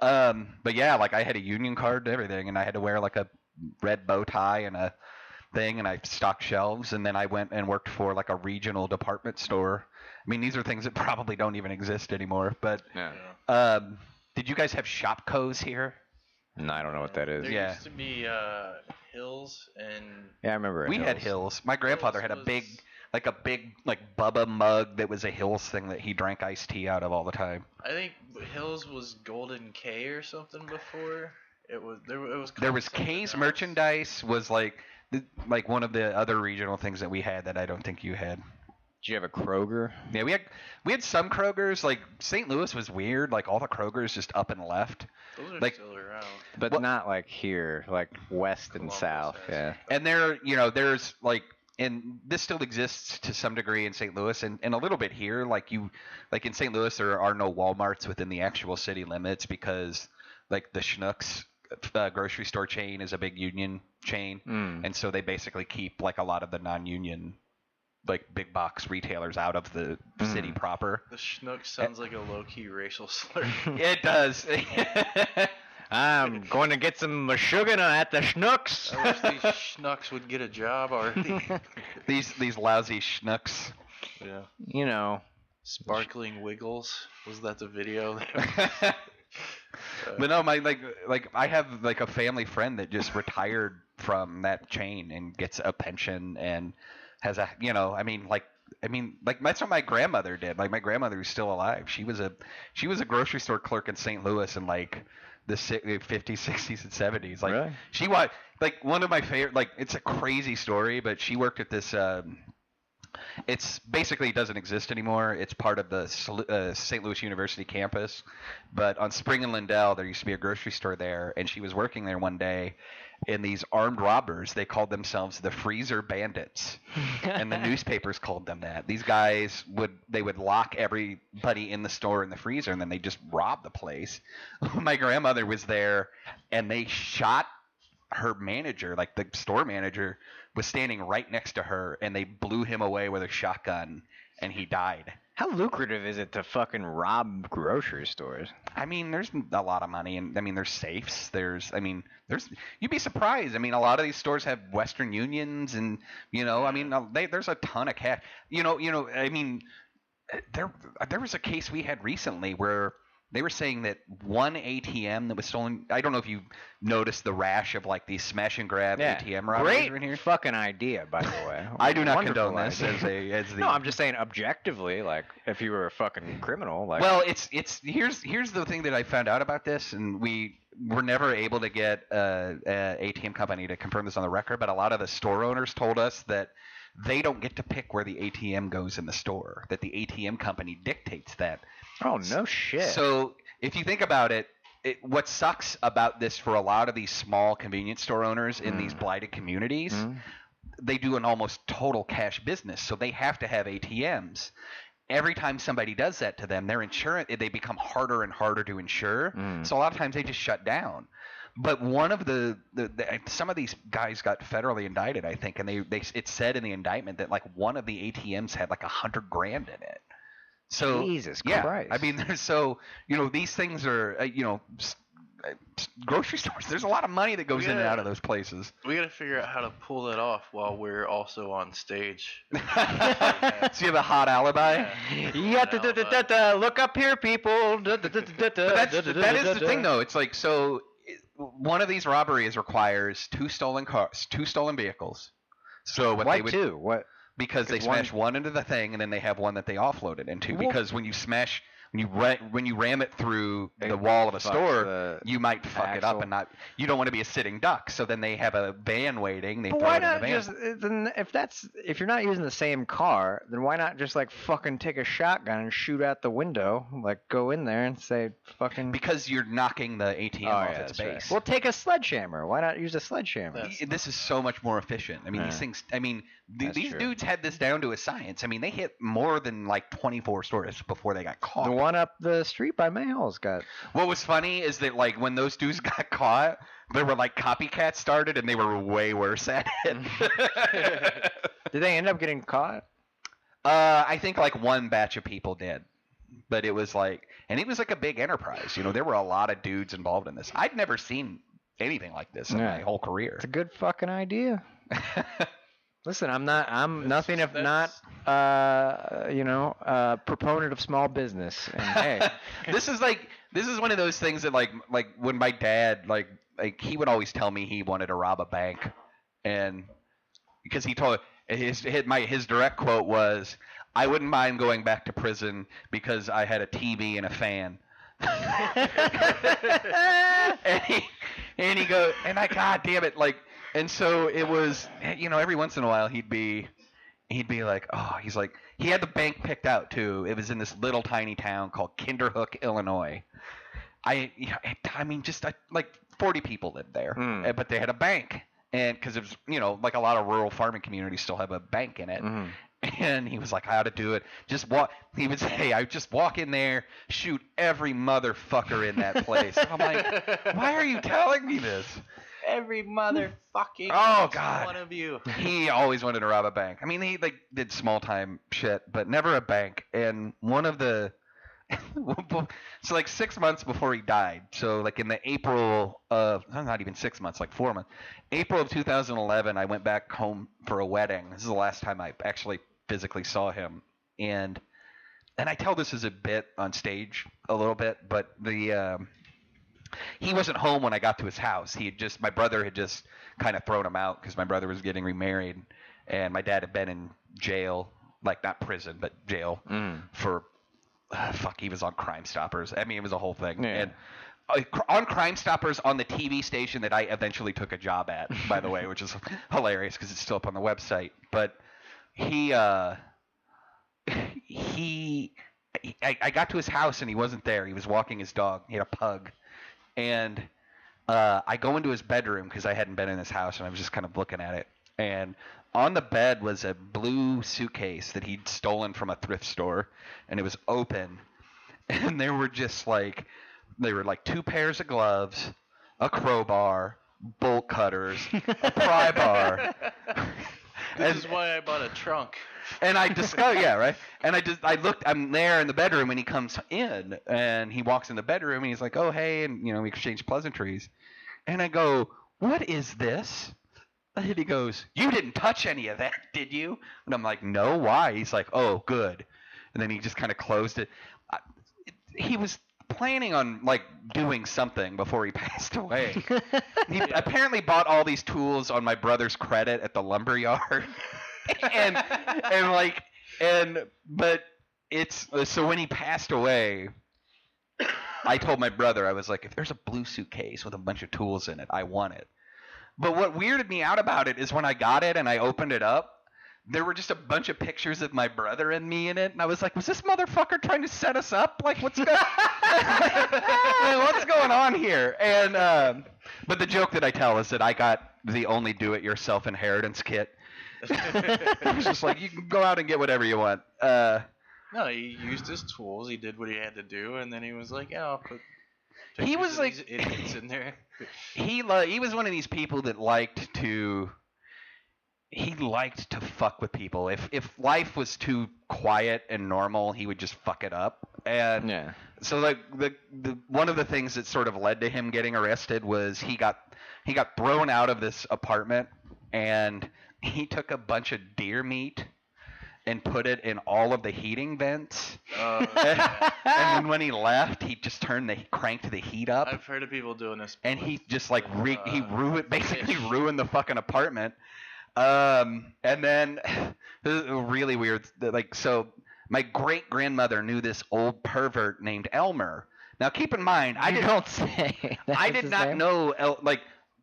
Yeah. But yeah, like I had a union card and everything, and I had to wear like a red bow tie and a thing, and I stocked shelves, and then I went and worked for like a regional department store. I mean, these are things that probably don't even exist anymore. But did you guys have Shopco's here? No, I don't know what that is. There used to be Hills and. Yeah, I remember. We had Hills. My grandfather had a big Bubba mug that was a Hills thing that he drank iced tea out of all the time. I think Hills was Golden K or something before. There was K's merchandise was like one of the other regional things that we had that I don't think you had. Did you have a Kroger? Yeah, we had some Krogers. Like St. Louis was weird. Like all the Krogers just up and left. Those are like, still around, but not like here, like west and Columbus south. Yeah. And there's like, and this still exists to some degree in St. Louis, and a little bit here. Like in St. Louis, there are no Walmarts within the actual city limits because like the Schnucks grocery store chain is a big union chain, and so they basically keep like a lot of the non-union like big box retailers out of the city proper. The Schnucks sounds like a low-key racial slur. It does. I'm going to get some sugar at the Schnucks. I wish these Schnucks would get a job already. these lousy Schnucks. Yeah. You know. Sparkling Wiggles. Was that the video? But no, I have like a family friend that just retired from that chain and gets a pension and has a that's what my grandmother did. Like my grandmother who's still alive. She was a grocery store clerk in St. Louis in like the 50s, 60s, and 70s. Like really? She was like one of my favorite. Like it's a crazy story, but she worked at this. It's basically doesn't exist anymore. It's part of the St. Louis University campus. But on Spring and Lindell, there used to be a grocery store there, and she was working there one day, and these armed robbers, they called themselves the Freezer Bandits, and the newspapers called them that. These guys would lock everybody in the store in the freezer, and then they just rob the place. My grandmother was there, and they shot her manager, like the store manager, was standing right next to her, and they blew him away with a shotgun, and he died. How lucrative is it to fucking rob grocery stores? I mean, there's a lot of money, and I mean, there's safes. You'd be surprised. I mean, a lot of these stores have Western Unions, and I mean, there's a ton of cash. I mean, there was a case we had recently where they were saying that one ATM that was stolen. I don't know if you noticed the rash of like these smash and grab ATM robberies in here. Great fucking idea, by the way. I do not condone this as the. No, I'm just saying objectively, like if you were a fucking criminal, like. Well, here's the thing that I found out about this, and we were never able to get a ATM company to confirm this on the record, but a lot of the store owners told us that they don't get to pick where the ATM goes in the store, that the ATM company dictates that. Oh, no shit. So if you think about it, what sucks about this for a lot of these small convenience store owners in these blighted communities, they do an almost total cash business. So they have to have ATMs. Every time somebody does that to them, their insurance, they become harder and harder to insure. So a lot of times they just shut down. But one of some of these guys got federally indicted, I think, and it said in the indictment that like one of the ATMs had like $100,000 in it. So Jesus Christ. I mean, these things are grocery stores. There's a lot of money that goes in and out of those places. We got to figure out how to pull that off while we're also on stage. So you have a hot alibi? Yeah, look up here, people. But that is the thing, though. It's like, so one of these robberies requires two stolen vehicles. So why two? What? Because they smash one into the thing, and then they have one that they offload it into. Because when you ram it through the wall of a store, you might fuck it up and not. You don't want to be a sitting duck. So then they have a van waiting. They throw it in the van. If you're not using the same car, then why not just like fucking take a shotgun and shoot out the window? Like go in there and say fucking. Because you're knocking the ATM off its base. Right. Well, take a sledgehammer. Why not use a sledgehammer? This is so much more efficient. I mean, these things. I mean, these dudes had this down to a science. I mean, they hit more than like 24 stores before they got caught. The one up the street by Mayhall's got. What was funny is that like when those dudes got caught, there were like copycats started, and they were way worse at it. Did they end up getting caught? I think like one batch of people did, but it was like a big enterprise. There were a lot of dudes involved in this. I'd never seen anything like this in my whole career. It's a good fucking idea. Listen, I'm nothing if not, a proponent of small business. And hey, this is one of those things that like when my dad like he would always tell me he wanted to rob a bank, and because he told his direct quote was, "I wouldn't mind going back to prison because I had a TV and a fan." and he goes, and I, God damn it, like. And so it was, every once in a while he'd be like, oh, he's like, he had the bank picked out too. It was in this little tiny town called Kinderhook, Illinois. Like 40 people lived there, but they had a bank, and because it was, like a lot of rural farming communities still have a bank in it. And he was like, I ought to do it. Just walk. He would say, I just walk in there, shoot every motherfucker in that place. And I'm like, why are you telling me this? Every motherfucking one of you. He always wanted to rob a bank. I mean, he like did small time shit, but never a bank. And one of the so like 6 months before he died, so like in the April of not even 6 months, like 4 months, April of 2011, I went back home for a wedding. This is the last time I actually physically saw him, and I tell this as a bit on stage a little bit, but he wasn't home when I got to his house. My brother had just kind of thrown him out because my brother was getting remarried, and my dad had been in jail, like not prison, but jail for, he was on Crime Stoppers. I mean, it was a whole thing. Yeah. And on Crime Stoppers on the TV station that I eventually took a job at, by the way, which is hilarious because it's still up on the website. But I got to his house and he wasn't there. He was walking his dog. He had a pug. And I go into his bedroom because I hadn't been in his house, and I was just kind of looking at it. And on the bed was a blue suitcase that he'd stolen from a thrift store, and it was open. And there were 2 pairs of gloves, a crowbar, bolt cutters, a pry bar. This is why I bought a trunk. And I discovered, yeah, right. And I looked. I'm there in the bedroom, and he comes in, and he walks in the bedroom, and he's like, "Oh, hey," and we exchange pleasantries. And I go, "What is this?" And he goes, "You didn't touch any of that, did you?" And I'm like, "No, why?" He's like, "Oh, good." And then he just kind of closed it. He was planning on doing something before he passed away. He apparently bought all these tools on my brother's credit at the lumber yard. But it's so when he passed away, I told my brother, I was like, if there's a blue suitcase with a bunch of tools in it, I want it. But what weirded me out about it is when I got it and I opened it up, there were just a bunch of pictures of my brother and me in it, and I was like, was this motherfucker trying to set us up? What's going on here? And but the joke that I tell is that I got the only do-it-yourself inheritance kit. It was just like, you can go out and get whatever you want. No, he used his tools. He did what he had to do, and then he was like, "Yeah, I'll put." He was like these idiots in there. He was one of these people that liked to fuck with people. If life was too quiet and normal, he would just fuck it up. And so the one of the things that sort of led to him getting arrested was he got thrown out of this apartment, and he took a bunch of deer meat and put it in all of the heating vents. And then when he left, he just cranked the heat up. I've heard of people doing this. And he just he ruined the fucking apartment. And then this is really weird. So my great grandmother knew this old pervert named Elmer. Now keep in mind, I did not know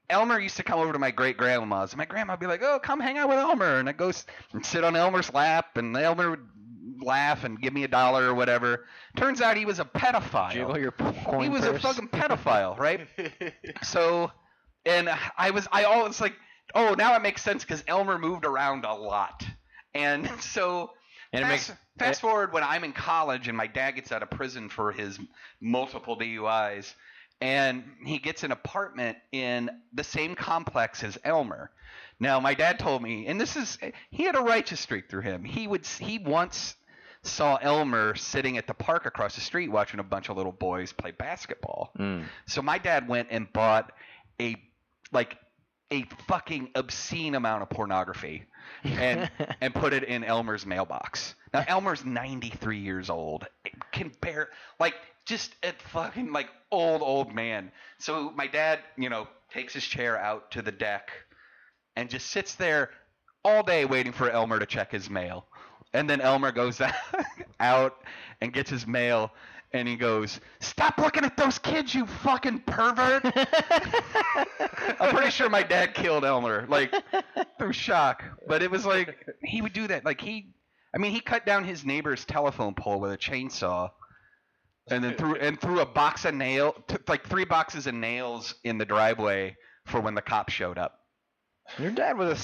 Elmer used to come over to my great grandma's, and my grandma would be like, "Oh, come hang out with Elmer," and I'd go and sit on Elmer's lap, and Elmer would laugh and give me $1 or whatever. Turns out he was a pedophile. He was a fucking pedophile, right? So, and I always like, oh, now it makes sense because Elmer moved around a lot, and so. Fast forward when I'm in college and my dad gets out of prison for his multiple DUIs, and he gets an apartment in the same complex as Elmer. Now, my dad told me, and he had a righteous streak through him. He once saw Elmer sitting at the park across the street watching a bunch of little boys play basketball. So my dad went and bought a fucking obscene amount of pornography and put it in Elmer's mailbox. Now Elmer's 93 years old. Can bear just a fucking old man. So my dad, takes his chair out to the deck and just sits there all day waiting for Elmer to check his mail. And then Elmer goes out and gets his mail. And he goes, "Stop looking at those kids, you fucking pervert!" I'm pretty sure my dad killed Elmer, through shock. But it was he would do that. He cut down his neighbor's telephone pole with a chainsaw, and then threw a box of took 3 boxes of nails in the driveway for when the cops showed up. Your dad was a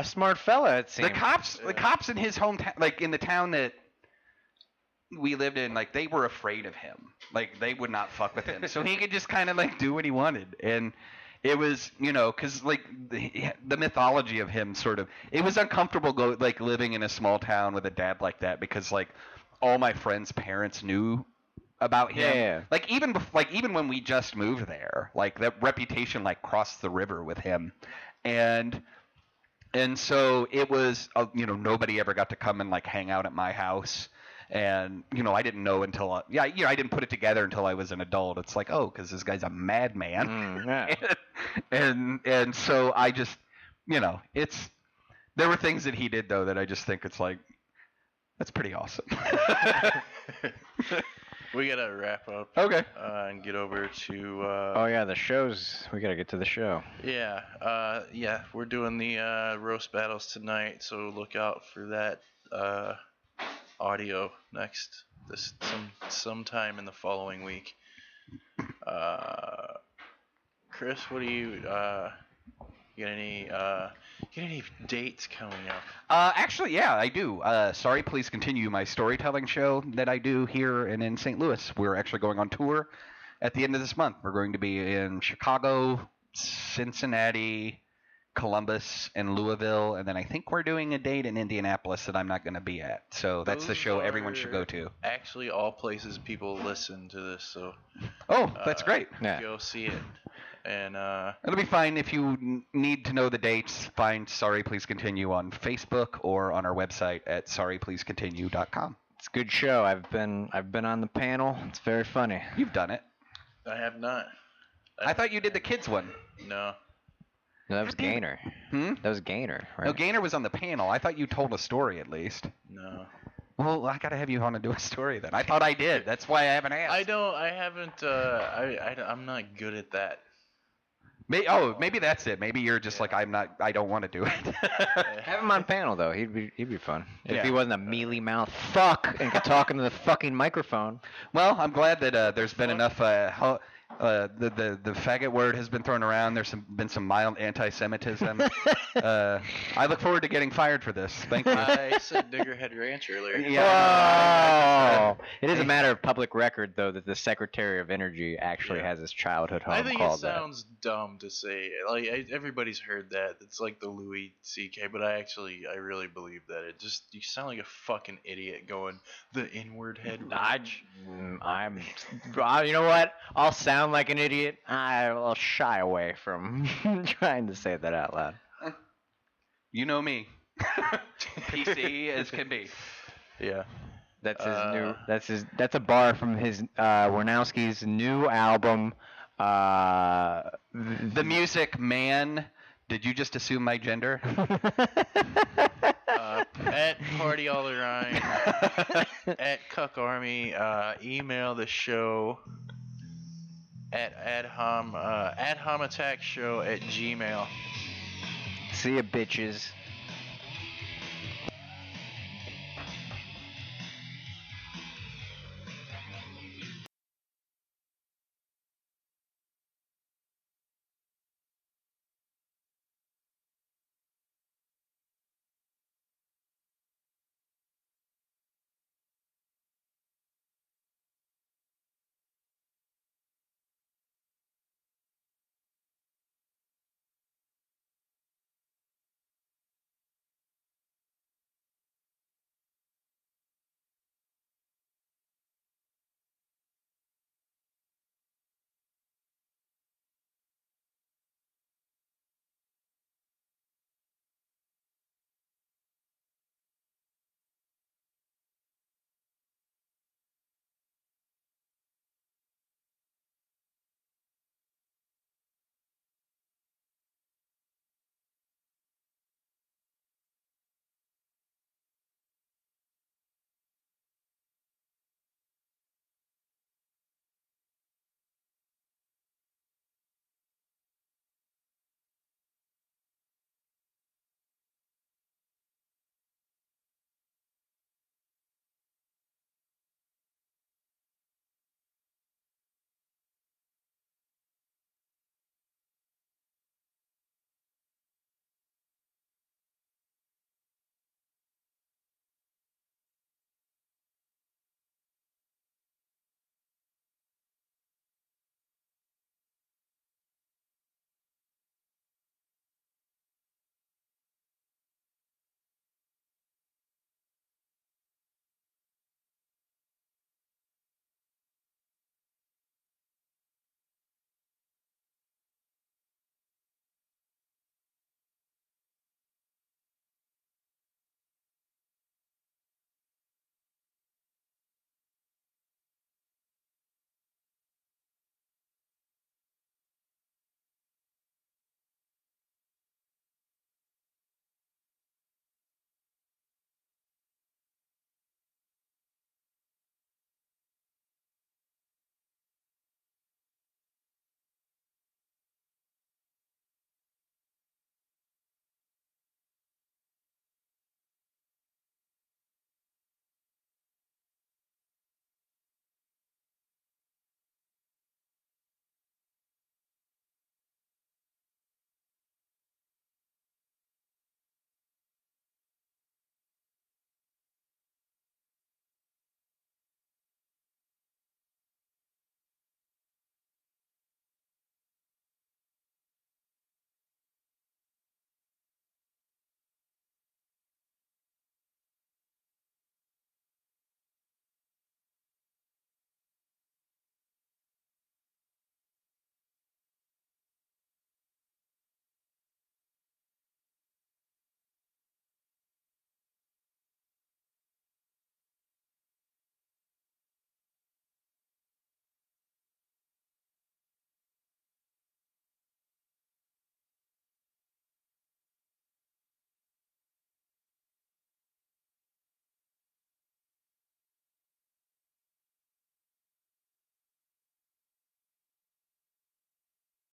smart fella, it seems. The cops in his hometown, in the town that we lived in, they were afraid of him. They would not fuck with him. So he could just kind of do what he wanted. And it was, because the mythology of him it was uncomfortable living in a small town with a dad like that, because all my friends' parents knew about him. Yeah. Even when we just moved there, that reputation crossed the river with him. And so it was, nobody ever got to come and hang out at my house. And, I didn't know until, I didn't put it together until I was an adult. It's because this guy's a madman. Yeah. and so I just, there were things that he did, though, that I just think it's that's pretty awesome. We got to wrap up. Okay. And get over to... the shows. We got to get to the show. Yeah. We're doing the roast battles tonight, so look out for that audio sometime in the following week. Kris, what do you get any dates coming up? Actually, yeah, I do. Sorry, Please Continue, my storytelling show that I do here and in St. Louis. We're actually going on tour at the end of this month. We're going to be in Chicago, Cincinnati, Columbus, and Louisville, and then I think we're doing a date in Indianapolis that I'm not going to be at. So that's the show everyone should go to. Actually, all places people listen to this, so. Oh, that's great. Yeah. Go see it, and it'll be fine. If you need to know the dates, find Sorry Please Continue on Facebook or on our website at sorrypleasecontinue.com. It's a good show. I've been on the panel. It's very funny. You've done it. I have not. I thought you did the kids one. No. No, that was Gaynor. That was Gaynor, right? No, Gaynor was on the panel. I thought you told a story at least. No. Well, I gotta have you on to do a story then. I thought I did. That's why I haven't asked. I'm not good at that. Maybe that's it. Maybe you're just like I don't want to do it. Have him on panel though. He'd be fun. If Yeah. he wasn't a mealy mouth fuck and could talk into the fucking microphone. Well, I'm glad that there's been enough. The faggot word has been thrown around. There's been some mild anti-Semitism. I look forward to getting fired for this. Thank you. I said Niggerhead Ranch earlier. Yeah. It is a matter of public record though that the Secretary of Energy actually has his childhood home I think called it sounds dumb to say. Like everybody's heard that. It's like the Louis C.K. But I really believe that. You sound like a fucking idiot going the inward head ranch. You know what? I'll sound like an idiot. I'll shy away from trying to say that out loud. You know me. PC as can be. Yeah. That's his new. That's a bar from his Wernowsky's new album. The music, man. Did you just assume my gender? At Party All Around, at Cuck Army, email the show at Ad Hominem Attack Show at Gmail. See ya, bitches.